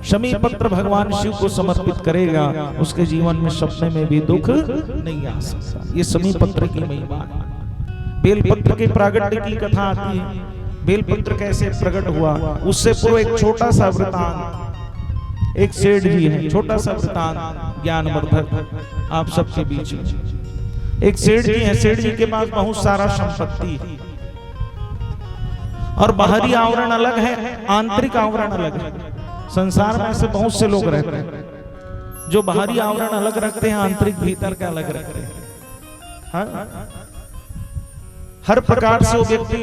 शमी पत्र भगवान शिव को समर्पित करेगा, उसके जीवन में सपने में भी दुख नहीं आ सकता। ये शमी पत्र की महिमा है। बेलपत्र के प्रागट्य की कथा आती है। बेलपत्र कैसे प्रकट हुआ, उससे पूर्व एक छोटा सा वृतांत। एक सेठ जी है, छोटा सा वृतांत ज्ञानवर्धक आप सबके बीच में। एक सेठ जी है, सेठ जी के पास बहुत सारा संपत्ति है और बाहरी आवरण अलग है, आंतरिक आवरण अलग है। संसार में ऐसे बहुत से लोग रहते हैं जो बाहरी आवरण अलग रखते हैं, आंतरिक भीतर का अलग रखते हैं। हाँ? हर प्रकार से वो व्यक्ति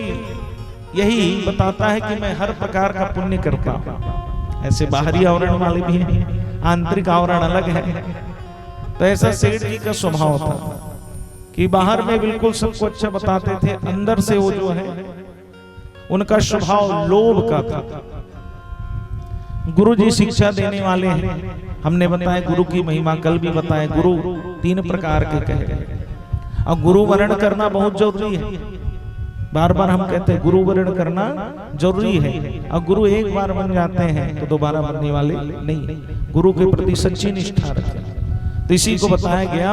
यही बताता है कि मैं हर प्रकार का पुण्य करता हूं। ऐसे बाहरी आवरण वाले भी हैं, आंतरिक आवरण अलग है। तो ऐसा सेठ जी का स्वभाव था कि बाहर में बिल्कुल सबको अच्छा बताते थे, अंदर से वो जो है उनका स्वभाव लोभ का था। गुरु जी शिक्षा देने वाले हैं, हमने बताया गुरु की महिमा, कल भी बताया गुरु 3 प्रकार के कहे। अब गुरु वर्ण करना बहुत जरूरी है, बार बार हम कहते हैं गुरु वर्ण करना जरूरी है। अब गुरु एक बार बन जाते हैं तो दोबारा बनने वाले नहीं, गुरु के प्रति सच्ची निष्ठा रखें। तो इसी को बताया गया।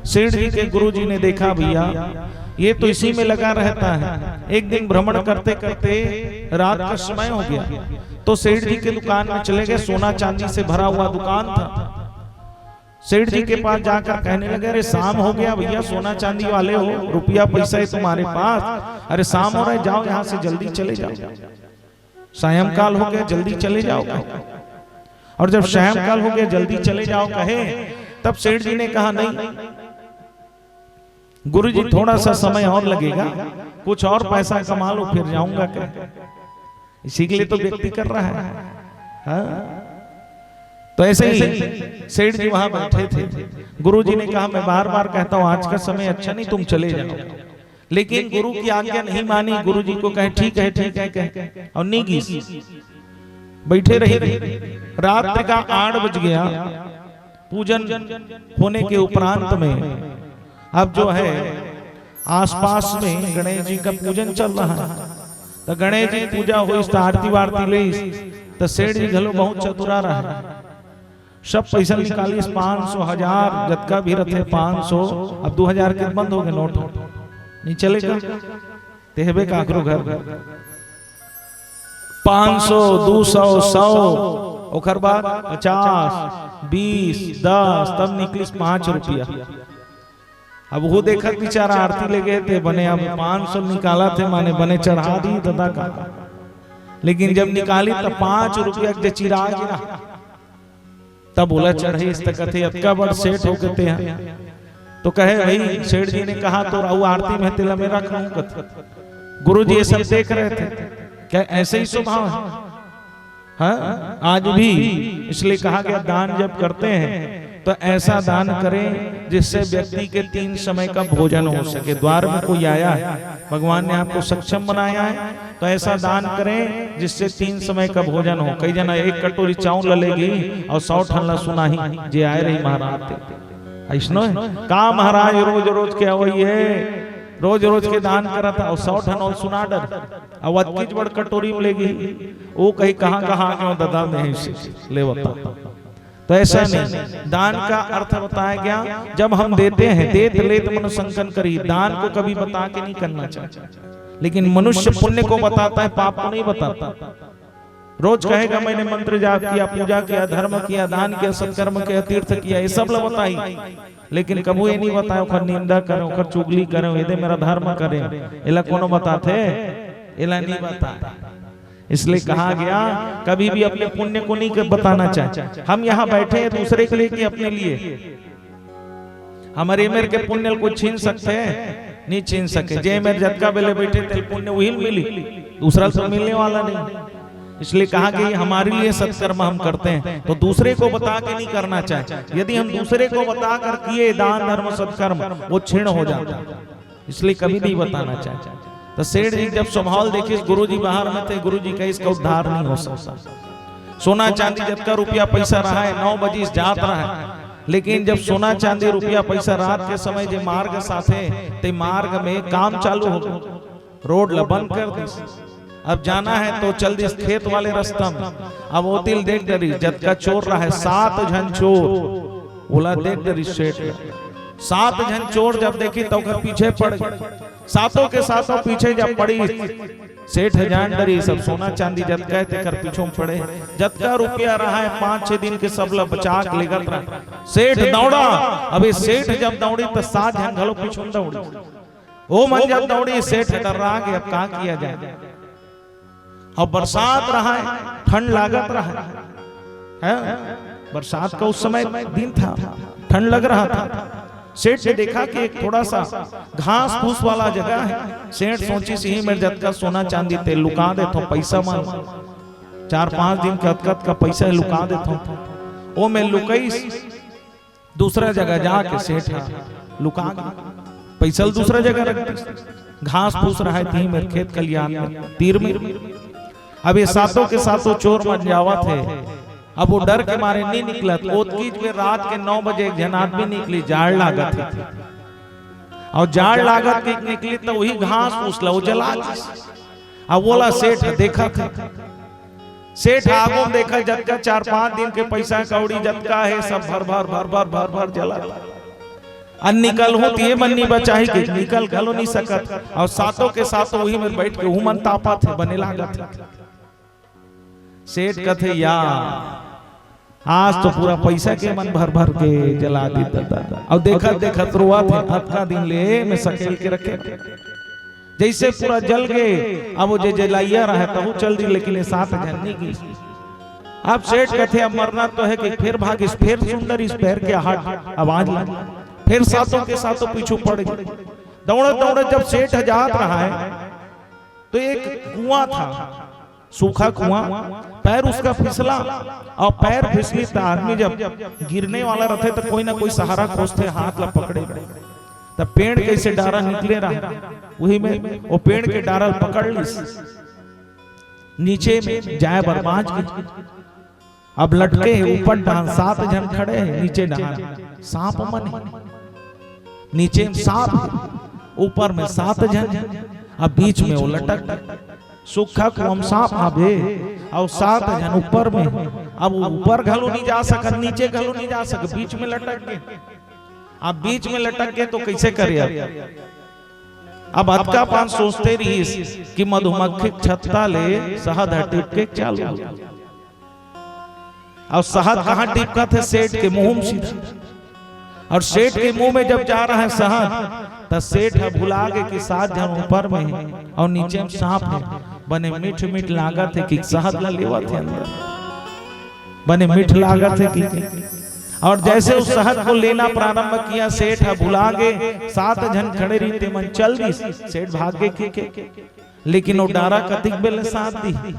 सेठ जी के गुरु जी ने देखा भैया ये तो इसी में लगा रहता है। एक दिन भ्रमण करते करते रात का समय हो गया तो सेठ जी के दुकान में चले गए। सोना चांदी से भरा हुआ दुकान था। सेठ जी के पास जाकर कहने लगे, अरे शाम हो गया भैया, सोना चांदी वाले हो, रुपया पैसा है तुम्हारे पास, अरे शाम हो रहा है, जाओ यहाँ से जल्दी चले जाओ, सायंकाल हो गया, जल्दी चले जाओ। और जब सायंकाल हो गया जल्दी चले जाओ कहे, तब सेठ जी ने कहा नहीं गुरुजी थोड़ा सा समय और लगेगा, कुछ और पैसा कमा लो फिर जाऊंगा। क्या इसी के लिए तो व्यक्ति कर रहा है। हाँ? तो ऐसे ही सेठ जी वहां बैठे थे। गुरुजी ने कहा मैं बार बार कहता हूं आज का समय अच्छा नहीं, तुम चले जाओ, लेकिन गुरु की आज्ञा नहीं मानी। गुरुजी को कहे ठीक है ठीक है कहे और नहीं बैठे रहे। रात्रि का 8 बज गया। पूजन होने के उपरांत में अब जो है आसपास में गणेश जी का पूजन चल रहा है। तो गणेश जी पूजा हुई, आरती वारती ले, तो सेठ जी घलो बहुत चतुरा रहा, सब पैसा निकाली, 500 1000 जतका भी रथे 500। अब 2000 के बंद हो गए नोट, नहीं चलेगा तेहबे काकरो घर 500 200 100 ओकर बाद 50 20 10 तब निकली 5 रुपया। अब वो देखा बेचारा आरती ले गए थे बने, अब 500 निकाला थे माने बने चढ़ा दी दादा का। लेकिन जब निकाली तब 5 रुपया के चिरा गिरा, तब बोला चढ़े इस तक थे अतका बड़ सेठ हो कहते हैं। तो कहे भाई सेठ जी ने कहा तो राहु आरती में तिला में रख लूं। गुरु जी ये सब देख रहे थे, क्या ऐसे ही स्वभाव है? हाँ? आज भी इसलिए कहा गया दान जब करते हैं तो ऐसा दान करें जिससे व्यक्ति के 3 समय का भोजन हो सके। द्वार में कोई आया है, भगवान ने आपको सक्षम बनाया है, तो ऐसा दान करें जिससे 3 समय का भोजन हो। कई जना 1 कटोरी चावल लेगी और 100 ठन सुनाही जे आए रही महाराज ऐसनो का महाराज रोज रोज क्या वही है, रोज रोज के दान करा था और 100 ठन और सुना डर अवध बड़ कटोरी में लेगी। वो कहीं कहाँ क्यों दादा नहीं ले बता। तो ऐसा नहीं, दान का अर्थ बताया गया जब हम देते हैं देत लेत मनु संकन करी। दान को कभी बता के नहीं करना चाहिए, लेकिन मनुष्य पुण्य को बताता है, पाप को नहीं बताता। रोज कहेगा मैंने मंत्र जाप किया, पूजा किया, धर्म किया, दान किया, सत्कर्म किया, तीर्थ किया, ये सब लोग बताई, लेकिन कबू ये नहीं बताया ओकर निंदा करे, ओकर चुगली करे, ये मेरा धर्म करे, एला कोनो बताते, एला नहीं बताता। इसलिए कहा गया कभी भी अपने पुण्य को नहीं बताना चाहिए। हम यहाँ बैठे हैं दूसरे के लिए कि अपने लिए? हमारे मेरे के पुण्य को छीन सकते हैं? नहीं छीन सके। जे मेरे जतका बेले बैठे थे पुण्य वही मिली, दूसरा तो मिलने वाला नहीं। इसलिए कहा कि हमारे लिए सत्कर्म हम करते हैं तो दूसरे को बता के नहीं करना चाहिए। यदि हम दूसरे को बता कर किए दान धर्म सत्कर्म, वो क्षीण हो जाता, इसलिए कभी नहीं बताना चाहिए। तो सेठ जी जब स्वभाव देखिए, गुरुजी बाहर में थे, गुरुजी का इसका उद्धार नहीं हो सकता। सोना चांदी जबका रुपया पैसा रहा है 9 बजे जात रहा है, लेकिन जब सोना चांदी रुपया पैसा रात के समय जो मार्ग साथे ते मार्ग में काम चालू हो गया, रोड बंद कर दी। अब जाना है तो चल दिस खेत वाले रास्ता में। अब वो तिल देख डरी जबका चोर रहा है 7 जन चोर, बोला देख डरी सेठ 7 जन चोर जब देखी तो पीछे पड़ गए। सातों के सातों पीछे जब पड़ी सेठ जान डरी, सब सोना चांदी जतका ते कर पीछों पड़े, जतका रुपया रहा है 5-6 दिन के सब ला बचा के लेकर रहा। सेठ दौड़ा, अबे सेठ जब दौड़ी तो 7 जन घलो पीछों दौड़ी, वो मन जब दौड़ी सेठ डर रहा कि अब कहाँ किया जाए। अब बरसात रहा है, ठंड लागत रहा है, बरसात का उस समय दिन था, ठंड लग रहा था। सेठ ने देखा कि एक थोड़ा सा घास फूस वाला जगह है। सेठ सोची सी मेरे जतका सोना चांदी ते लुका देता हूँ, पैसा मान 4-5 दिन का अतकत का पैसा लुका देता हूँ। वो मैं लुकई दूसरा जगह जाके सेठ लुका पैसा दूसरा जगह रख, घास फूस रहा थी मेरे खेत कलियान में तीर में। अब ये सातों के सातों चोर मन जावा थे, अब वो डर के मारे नहीं निकला। ओतकीज में रात के 9 बजे एक जन आदमी निकली, जाड़ लागत थी, और जाड़ लागत की निकली तो वही घास फूस ला वो जला। अब बोला सेठ देखा था, सेठ आगो देखा जतका 4-5 दिन के पैसा कौड़ी जतका है सब भर भर भर भर भर भर जला। अन निकल हूं ये मन्नी बचाई के निकल गलो नहीं सकत, और सातों के सातों वही में बैठ के हुमन तापा थे बने लागत। सेठ कथे यार आज तो पूरा पैसा के मन भर भर के जला दी दादा। अब देखा देखा रुआ थे, अतका दिन ले मैं सकेल के रखे जैसे पूरा जल गए। अब वो जलाइया रहा तो चल दी, लेकिन 7 जन की। अब सेठ कहते अब मरना तो है कि फिर भाग, फिर सुंदर इस पैर के हाथ आवाज लगी, फिर सातों के सातों पीछू पड़ गए। दौड़े दौड़े जब सेठ जात रहा है तो एक कुआं था, सूखा कुआं, पैर उसका फिसला, और पैर फिसली तो आदमी जब गिरने वाला रहते तो कोई ना कोई सहारा खोजते, हाथ ला पकड़े तब पेड़ कैसे डारा निकले रहा, वही में वो पेड़ के डारा पकड़ ली, नीचे में जाए बर्बाद की। अब लटके ऊपर डाल 7 जन खड़े हैं, नीचे डाल सांप मन है, नीचे सांप, ऊपर में 7 जन, अब बीच में वो लटक सूखा कुआं सांप आवे, और 7 जन ऊपर में। अब ऊपर घलो नहीं जा सका, नीचे घलो नहीं जा सका, बीच में लटक गए। अब बीच में लटक गए तो कैसे करे। अब अतका पान सोचते रही कि मधुमक्खी छत्ता ले शहद टिपके चालू, और शहद कहाँ टिपका थे सेठ के मुंह में, और सेठ के मुंह में जब जा रहा है शहद तो सेठ भुला गए कि 7 जन ऊपर में है और नीचे में सांप है। बने मीठ मीठ लागत है कि शहद ला लेवा थे अंदर, बने मीठ लागत है कि, और जैसे उस शहद को लेना प्रारंभ किया सेठ भुला गए। 7 जन खड़े रहते मन चल दी, सेठ भाग गए के, लेकिन वो डारा कतिक बेले साथ दी।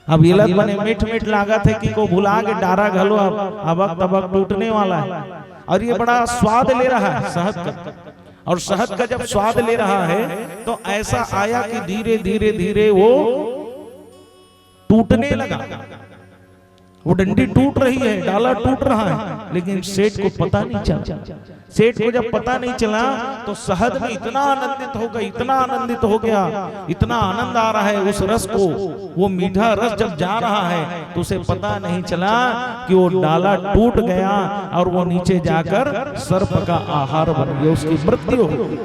अब ये लग बने मीठ मीठ लागत है कि को भुला के डारा घलो अब तबक टूटने वाला है, और ये बड़ा स्वाद ले रहा है शहद का। और शहद का जब स्वाद ले रहा है तो ऐसा आया कि धीरे धीरे धीरे वो टूटने लगा, वो डंडी टूट रही है, डाला टूट रहा है, लेकिन सेठ को पता नहीं चला। सेठ को जब पता नहीं चला तो शहद में इतना आनंदित हो गया, इतना आनंदित हो गया, इतना आनंद आ रहा है उस रस को। वो मीठा रस जब जा रहा है तो उसे पता नहीं चला कि वो डाला टूट गया और वो नीचे जाकर सर्प का आहार बन गया, उसकी मृत्यु हो गई।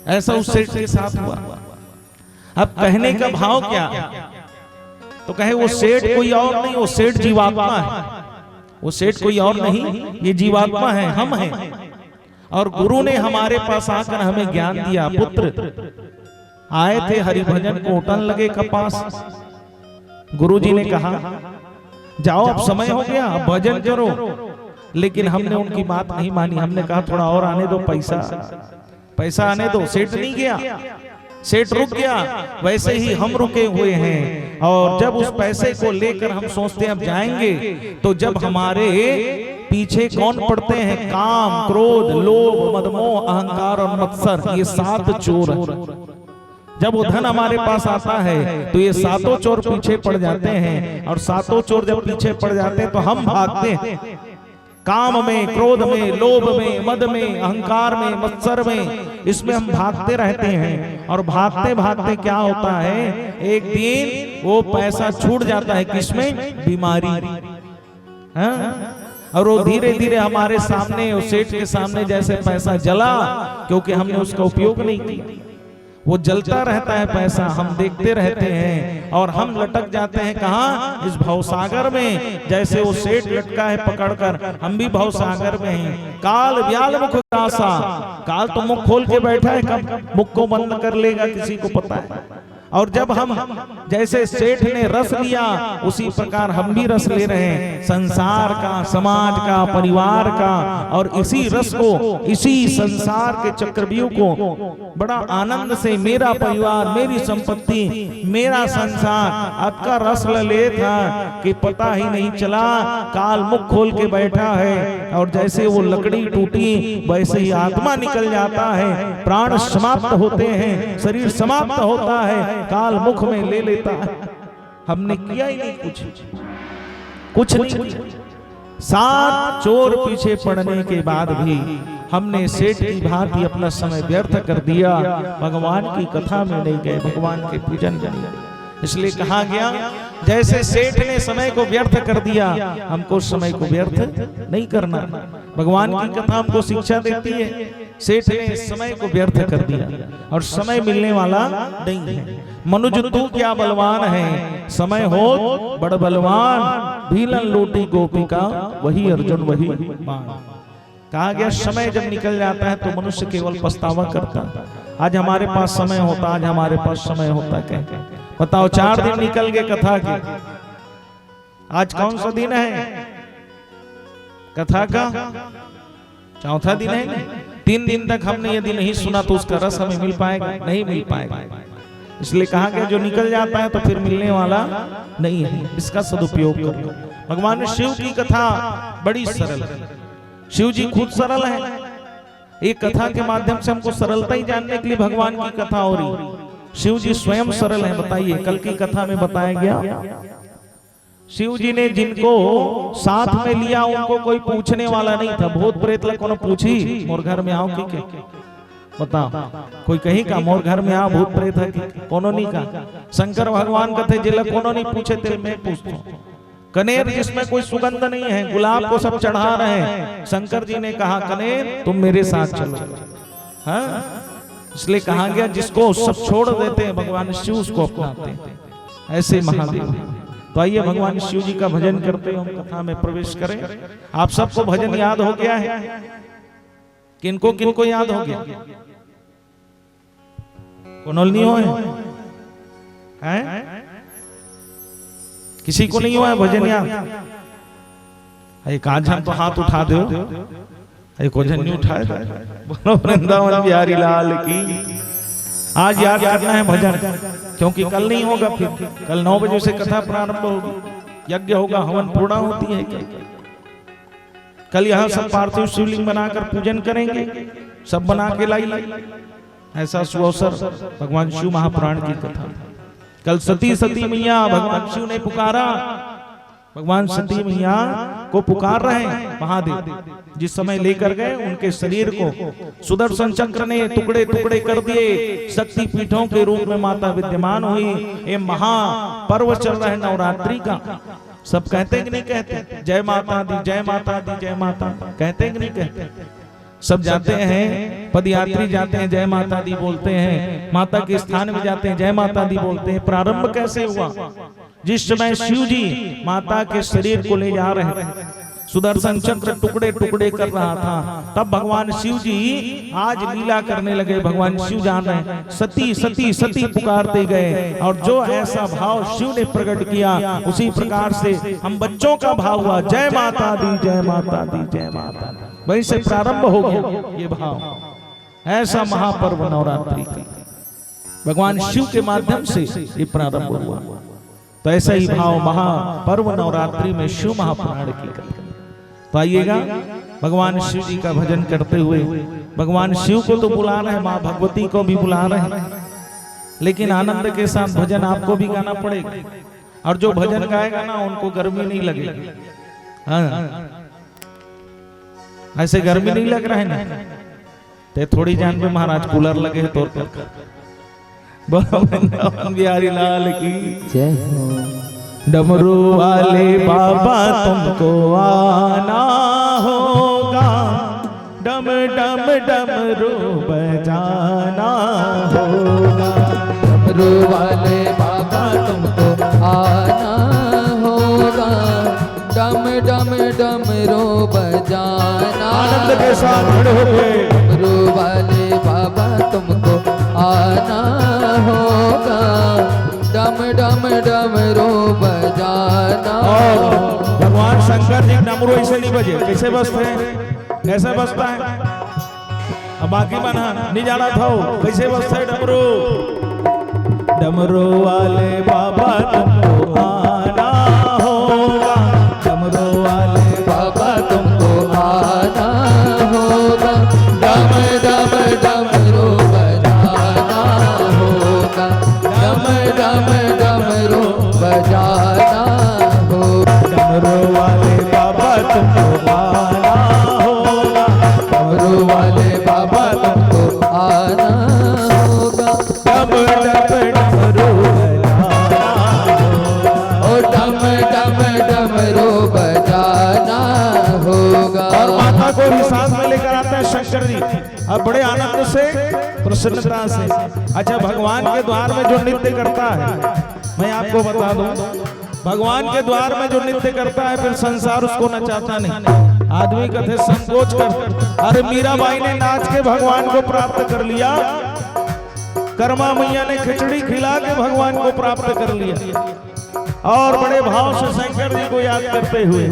ऐसा उस सेठ के साथ हुआ। अब कहने का भाव क्या, तो कहे वो सेठ कोई और नहीं, वो सेठ जीवात्मा है, वो सेठ कोई और नहीं, ये जीवात्मा है, हम हैं। और गुरु ने हमारे पास आकर हमें ज्ञान दिया। पुत्र आए थे हरिभजन को उठन लगे कपास, गुरु जी ने कहा जाओ अब समय हो गया, अब भजन करो, लेकिन हमने उनकी बात नहीं मानी। हमने कहा थोड़ा और आने दो, पैसा आने दो। सेठ नहीं गया, सेठ रुक गया। वैसे ही हम रुके हुए हैं, और जब उस पैसे को लेकर हम सोचते हैं अब जाएंगे, तो जब हमारे पीछे कौन पड़ते हैं, काम, क्रोध, लोभ, मदमोह, अहंकार और मत्सर, ये 7 चोर हैं। जब वो धन हमारे पास आता है तो ये 7 चोर पीछे पड़ जाते हैं, और 7 चोर जब पीछे पड़ जाते हैं तो हम भागते हैं काम में, क्रोध में, लोभ में, मद में, अहंकार में, मत्सर में, इसमें हम भागते रहते हैं। और भागते भागते क्या होता है, एक दिन वो पैसा छूट जाता है, किसमें, बीमारी, हाँ? और वो धीरे धीरे हमारे सामने, उस सेठ के सामने जैसे पैसा जला, क्योंकि हमने उसका उपयोग नहीं किया। वो जलता रहता है पैसा, हम देखते रहते हैं और हम लटक जाते हैं कहाँ, इस भवसागर में। जैसे वो सेठ लटका है पकड़कर, हम भी भवसागर में हैं। काल व्याल मुख दासा, काल तो मुख खोल के बैठा है, कब मुख को बंद कर लेगा किसी को पता है। और जब हम जैसे सेठ ने रस लिया उसी प्रकार हम भी रस ले रहे हैं, संसार का, समाज का, परिवार का। और इसी रस को, इसी संसार के चक्रव्यूह को बड़ा आनंद से, मेरा परिवार, मेरी संपत्ति, मेरा संसार, आपका रस ले था कि पता ही नहीं चला। काल मुख खोल के बैठा है और जैसे वो लकड़ी टूटी वैसे ही आत्मा निकल जाता है, प्राण समाप्त होते हैं, शरीर समाप्त होता है, काल मुख में ले लेता है। हमने किया ही नहीं कुछ नहीं। 7 चोर पीछे पड़ने के बाद भी हमने सेठ की भांति अपना समय व्यर्थ कर दिया, भगवान की कथा में नहीं गए, भगवान के पूजन नहीं। इसलिए कहा गया जैसे सेठ ने समय को व्यर्थ कर दिया, हमको समय को व्यर्थ नहीं करना। भगवान की कथा हमको शिक्षा देती है, सेठ ने समय को व्यर्थ कर दिया और समय मिलने वाला नहीं है। मनुज तू क्या बलवान है, समय हो बड़ बलवान, भीलन लोटी गोपिका वही अर्जुन वही बाण। कहा गया समय जब निकल जाता है तो मनुष्य केवल पछतावा करता। आज हमारे पास समय होता, आज हमारे पास समय होता, कहते बताओ 4 दिन निकल गए कथा के, आज कौन सा दिन है कथा का? चौथा दिन है। 3 दिन तक हमने यदि नहीं सुना तो उसका रस हमें मिल पाएगा? नहीं मिल पाएगा। इसलिए कहा गया जो निकल जाता है तो फिर मिलने वाला नहीं है, इसका सदुपयोग करो। भगवान शिव की कथा बड़ी सरल है, शिव जी खुद सरल है। एक कथा के माध्यम से हमको सरलता ही जानने के लिए भगवान की कथा हो रही। शिव जी स्वयं सरल है। बताइए, कल की कथा में बताया गया शिव जी ने जिनको साथ में लिया उनको कोई पूछने वाला नहीं था। भूत प्रेत लग कोनो पूछी मोर घर में आओ की के बताओ, कोई कहीं का मोर घर में आओ भूत प्रेत है कि कोनो नहीं का। शंकर भगवान कहते जिला कोनो नहीं पूछे थे, मैं पूछता हूं। कनेर जिसमें कोई सुगंध नहीं है, गुलाब को सब चढ़ा रहे हैं, शंकर जी ने कहा कनेर तुम मेरे साथ चलो। हाँ, इसलिए कहा गया जिसको सब छोड़ देते हैं भगवान शिव उसको अपनाते हैं, ऐसे महादेव। तो आइए भगवान शिव जी का भजन करते हैं, हम कथा में प्रवेश करें। आप सबको भजन याद हो गया है? किनको किनको याद हो गया? कौन नहीं हो है? किसी को नहीं हुआ है भजन याद? एक आज हम तो हाथ उठा दो, एक भजन नहीं उठाए। बोलो वृंदावन बिहारी लाल की। आज याद करना है भजन, क्योंकि कल नहीं होगा। फिर कल 9 बजे से कथा प्रारंभ होगी, यज्ञ होगा, हवन पूर्णा होती है। कल यहाँ सब पार्थिव शिवलिंग बनाकर पूजन करेंगे, सब बना के लाइए। ऐसा सुअवसर भगवान शिव महापुराण की कथा। कल सती मैया भगवान शिव ने पुकारा, भगवान सती मैया को पुकार रहे हैं महादेव। जिस समय लेकर गए उनके शरीर को सुदर्शन चक्र ने टुकड़े टुकड़े कर दिए। शक्ति पीठों के रूप में माता विद्यमान हुई। ये महापर्व चल रहा है नवरात्रि का। सब कहते कि नहीं कहते? जय माता दी, जय माता दी, जय माता, कहते कि नहीं कहते? सब जाते हैं, पदयात्री जाते हैं, जय माता दी बोलते हैं। माता के स्थान में जाते हैं, जय माता दी बोलते हैं। प्रारंभ कैसे हुआ? जिस समय शिव जी माता के शरीर को ले जा रहे थे, सुदर्शन चक्र टुकड़े टुकड़े कर रहा था, तब भगवान शिव जी आज लीला करने लगे। भगवान शिव जान रहे हैं, सती सती सती पुकारते गए। और जो ऐसा भाव शिव ने प्रकट किया उसी प्रकार से हम बच्चों का भाव हुआ, जय माता दी, जय माता दी, जय माता दी। वहीं से प्रारंभ हो गया ये भाव। ऐसा महापर्व नवरात्रि का भगवान शिव के माध्यम से ये प्रारंभ हुआ। तो ऐसा ही भाव महापर्व नवरात्रि में शिव महापुराण की कथा। तो आइएगा भगवान शिव जी का भजन करते हुए, भगवान शिव को तो बुला रहे हैं, माँ भगवती को भी बुला रहे हैं, लेकिन आनंद के साथ भजन आपको भी गाना पड़ेगा। और जो भजन गाएगा ना उनको गर्मी नहीं लगेगी। हाँ, ऐसे गर्मी नहीं लग रहा है ना, ते थोड़ी जान पे महाराज कूलर लगे तो बिहारी लाल की जय हो। डमरू वाले बाबा तुमको आना होगा, डम डम डमरू बजाना होगा। डमरू वाले बाबा तुमको आना होगा, डम डम डमरू बजाना। आनंद के साथ खड़े हो गए। डमरू वाले बाबा तुमको आना होगा, डम डम डमरू बजाना। और भगवान शंकर जी डमरू ऐसे नहीं बजे, कैसे बजते हैं? कैसे बजता है? अब बाकी बना नहीं जाना था वो, कैसे बजता है डमरू? डमरू वाले बाबा तुमको आना होगा, डमरू वाले बाबा तुमको आना होगा, डम डम डमरू बजाना होगा, डम डम डमरू बजाना होगा। डमरू वाले बाबा तुमको आना होगा, डमरू वाले बाबा तुमको आना होगा, डम डम डमरू बजाना होगा। ओ डम डम डमरू बजाना होगा। और माता को भी साथ में लेकर आते हैं शंकर जी, और बड़े आनंद से, प्रसन्नता से। अच्छा, भगवान के द्वार में जो नृत्य करता है, मैं आपको बता दूं, भगवान के द्वार में जो नृत्य करता है, फिर संसार उसको नचाता नहीं। आदमी कहते संकोच कर, अरे मीराबाई ने नाच के भगवान को प्राप्त कर लिया, कर्मा मैया ने खिचड़ी खिला के भगवान को प्राप्त कर लिया। और बड़े भाव से शंकर जी को याद करते हुए,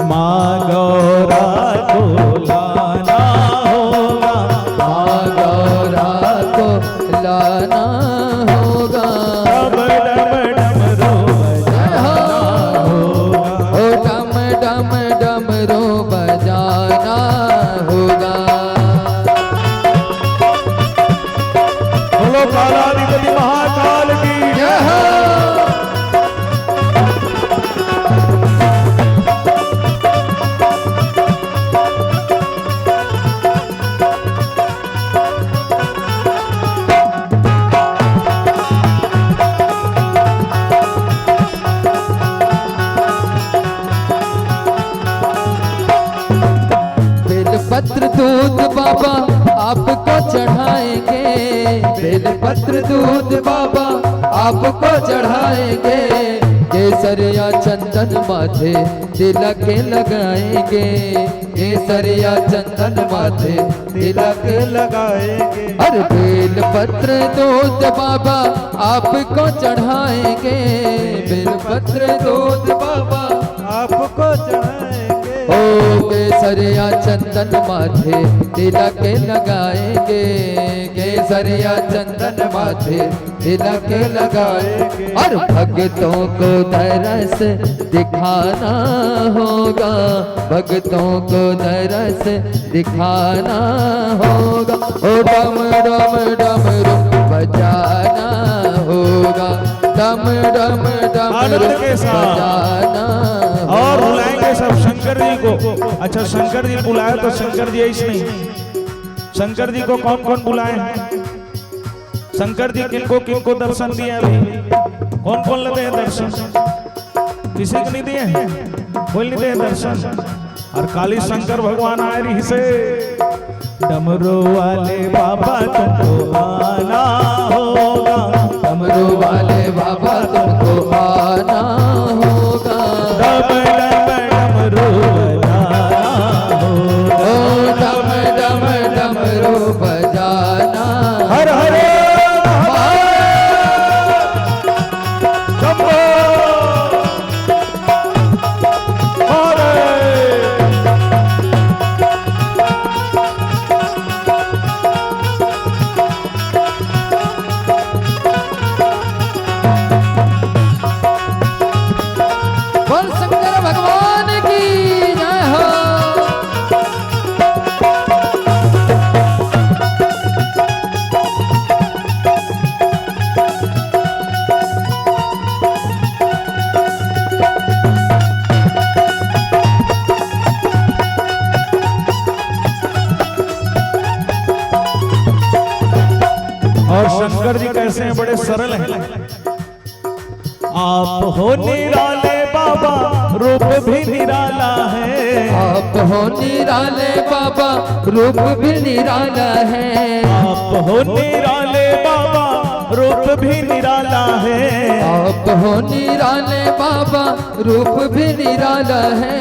माँ गौरा को लाना होगा, माँ गौरा को लाना होगा, डम डम डमरू बजाना होगा। ओ डम डम डमरू बजाना होगा। बोलो कालाधिपति महाकाल की जय हो। बेलपत्र दूध बाबा आपको चढ़ाएंगे, बेलपत्र दूध बाबा आपको चढ़ाएंगे, केसरिया चंदन माथे तिलक लगाएंगे, केसरिया चंदन माथे तिलक लगाएंगे। अरे बेलपत्र दूध बाबा आपको चढ़ाएंगे, बेलपत्र दूध बाबा आपको चढ़ाएंगे। ओ केसरिया चंदन माथे तिलक लगाएंगे, केसरिया चंदन माथे तिलक लगाएंगे। और भक्तों को दरस दिखाना होगा, भक्तों को दरस दिखाना होगा। ओ डम डम डमरू बजाना होगा, डम डम डमरू आनंद के साथ। बजाना और बुलाएंगे सब शंकर जी को। अच्छा, शंकर जी बुलाए तो शंकर जी ऐसे नहीं, शंकर जी को कौन कौन बुलाए हैं? शंकर जी किनको किनको दर्शन दिए अभी? कौन कौन लेते हैं दर्शन? किसी को नहीं दिए? कोई नहीं दिए दर्शन? और काली शंकर भगवान आए रही से, डमरू वाले बाबा तुमको आना होगा, डमरू वाले बाबा तुमको आना होगा, डम डम डमरू बजाना होगा। ओ डम डम डमरू बजाना। हर हरे शंभो हरे। बोल शंकर भगवान की जय हो। और शंकर जी कैसे हैं? बड़े सरल हैं। आप हो निराले बाबा रूप भी निराला है। आप हो निराले बाबा रूप भी निराला है। आप हो निराले बाबा रूप भी निराला है। आप हो निराले बाबा रूप भी निराला है।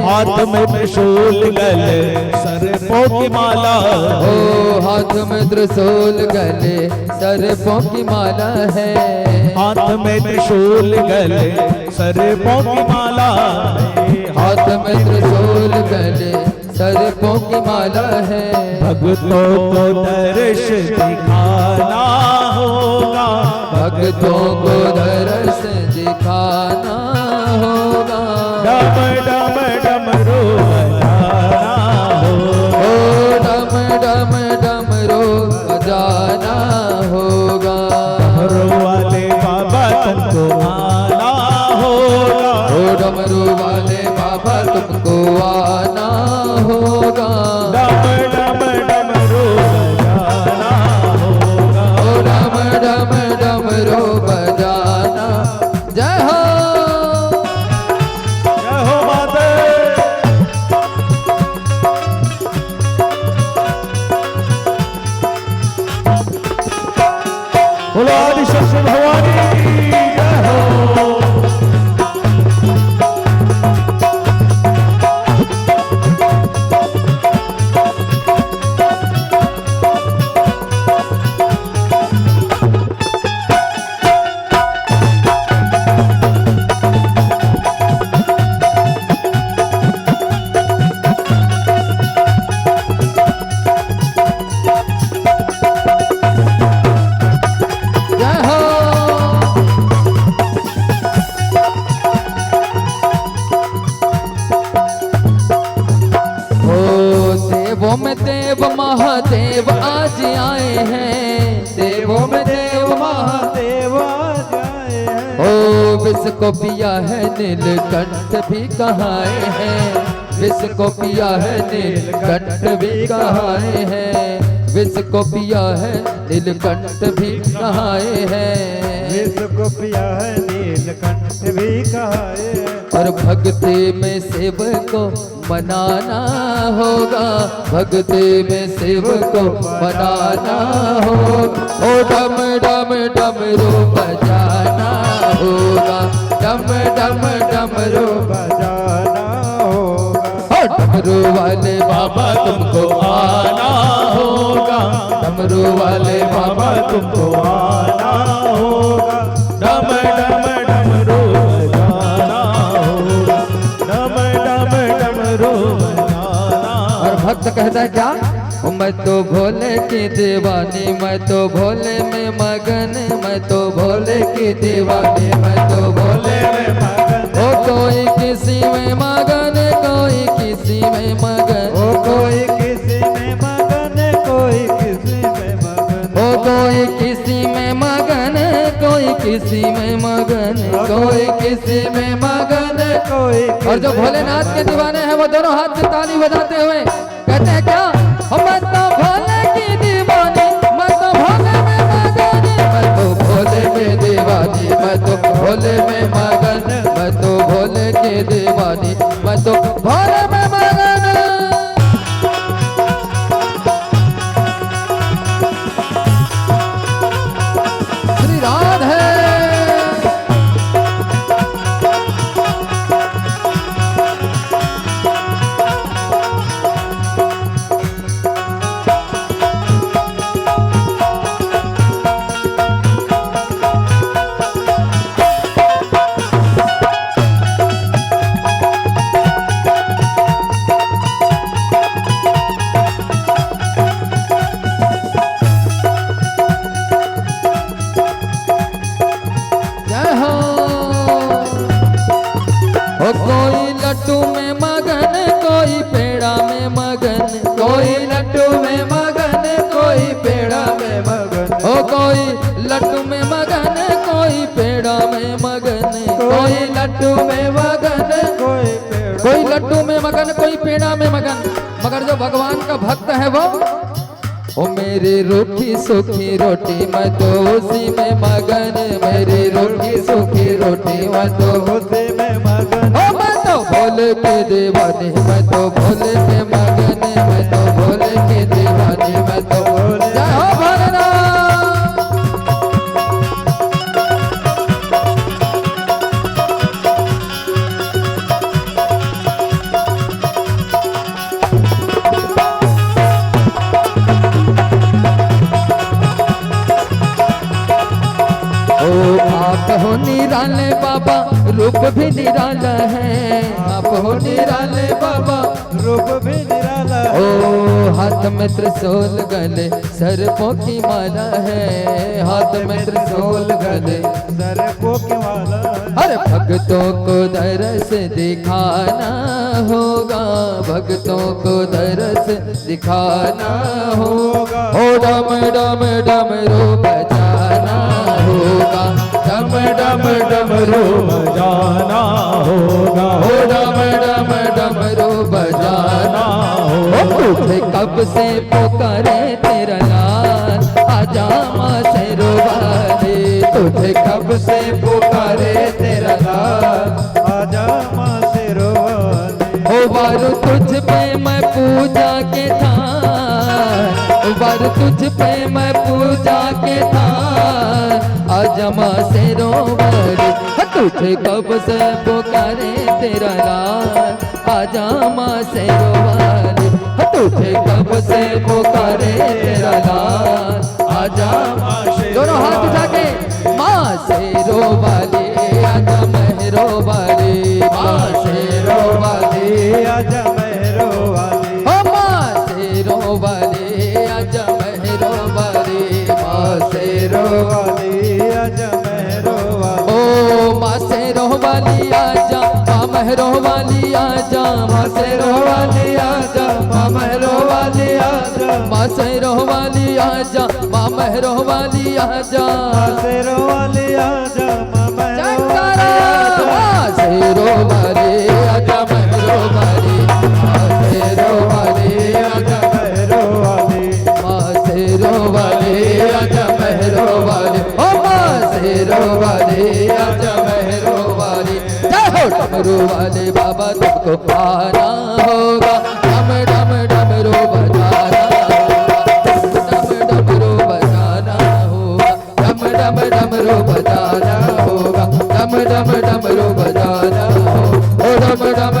हाथ में त्रिशूल गले सर्पों की माला। ओ हाथ में त्रिशूल गले सर्पों की माला है। हाथ में त्रिशूल गले सर्पों की माला। हाथ में त्रिशूल गले सर्पों की माला है। भक्तों को दर्श दिखाना होगा। भक्तों को दर्श दिखाना होगा। डम डम डमरू बजाना होगा। ओ डम डम डमरू बजाना होगा। डमरू वाले बाबा तुमको आना होगा। ओ डमरू वाले बाबा तुमको आना होगा। डम डम डमरू बजाना होगा। ओ डम डम डमरू बजाना। जय हो जय हो माते। बोलो आदि शक्ति भवानी जय हो। जय हो। ओ देवों में देव महादेव आज आए हैं। देवों में देव महादेव आज आए हैं। ओ विष को पिया है नीलकंठ भी कहाए हैं। विष को पिया है नीलकंठ भी कहाए हैं। विष को पिया है नीलकंठ भी कहाए हैं। विष को पिया है नीलकंठ भी कहाए हैं। और भक्ति में शिव को मनाना होगा। भक्ति में शिव को मनाना होगा। ओ डम डम डमरू बजाना होगा। डम डम डमरू बजाना होगा। ओ डमरू वाले बाबा तुमको आना होगा। डमरू वाले बाबा तुमको आना होगा। डम डम डमरू बजाना होगा। डम डम डमरू बजाना। और भक्त कहता है क्या? ओ मैं तो भोले की दीवानी। मैं तो भोले में मगन। मैं तो भोले की दीवानी। मैं तो भोले में मगन। ओ कोई किसी में मगन। कोई किसी में मगन। ओ कोई किसी में मगन। कोई किसी में मगन। ओ कोई किसी में मगन। कोई किसी में मगन। कोई किसी में मगन। कोई और जो भोलेनाथ के दीवाने हैं वो दोनों हाथ से ताली बजाते हुए कहते हैं क्या? मैं तो भोले की दीवानी। मैं तो भोले में मगन। मैं तो भोले में दीवानी। मैं तो भोले में मगन। मैं तो भोले की दीवानी। मैं तो भोले में मगन। श्री राधे। जय हो। ओ कोई लड्डू में मगन। कोई पेड़ा में मगन। कोई लड्डू में मगन। कोई पेड़ा में मगन। ओ कोई लड्डू में मगन। कोई पेड़ा में मगन। कोई लड्डू में मगन। कोई पेड़। कोई लड्डू में मगन। कोई पेड़ा में मगन। मगर जो भगवान का भक्त है वो ओ मेरी रूखी सूखी रोटी मैं तो उसी में मगन, मेरी रूखी सूखी रोटी मैं तो उसी में मगन। ओ मैं तो भोले के दीवानी, मैं तो भोले के मगन, मैं तो भोले के दीवानी, मैं तो भोले। जय हो भोलेनाथ। आप हो निराले बाबा, रूप भी निराला है। आप हो निराले बाबा, रूप भी निराला है। ओ हाथ में त्रिशूल गले सर्पों की माला है। हाथ में त्रिशूल गले सर्पों की माला है। हर भक्तों को दरस दिखाना होगा, भक्तों को दरस दिखाना होगा। ओ डम डम डमरू बजाना होगा, डम डम डमरू जाना होगा, ओ डम डम डमरू बजाना होगा। तुझे कब से पुकारे तेरा लाल, आजा माँ शेरो वाले। तुझे कब से पुकारे तेरा लाल, आजा माँ शेरो वाली। ओ बार तुझ पे मैं पूजा के थान, ओ बार तुझ पे मैं पूजा के थान, आजा माँ शेरो वाले। तुझे कब से पुकारे तेरा लाल, आजा माँ शेरो वाले। तुझे कब से पुकारे तेरा लाल, आजा माँ शेरो। दोनों हाथ उठा के माँ शेरो वाले, आजा मेहरो वाले, माँ शेरो वाले, आजा मेहरो वाली। ओ माँ शेरो वाले, आजा मेहरो वाले, माँ शेरो वाली आजा मेहरो वाली। ओ माँ शेरो वाली आजा, माँ मेहरो वाली आजा, माँ शेरो वाली आजा, माँ मेहरो वाली आजा, माँ शेरो वाली आजा, माँ मेहरो वाली आजा। शेरो वाली आजा माँ मेहरो जयकारा माँ शेरो वाली आजा, मेहरो वाली, माँ शेरो वाली आजा, मेहरो वाली। माँ शेरो वाली आजा, मेहरो वाली। ओ माँ शेरो वाली आजा, मेहरो वाली। जय हो डमरू वाले बाबा, तुमको आना होगा, डम डम डमरू बजाना होगा, डम डमरू बजाना होगा, डम डम डमरू बजाना होगा, डम डम डमरू बजाना हो, ओ डम डम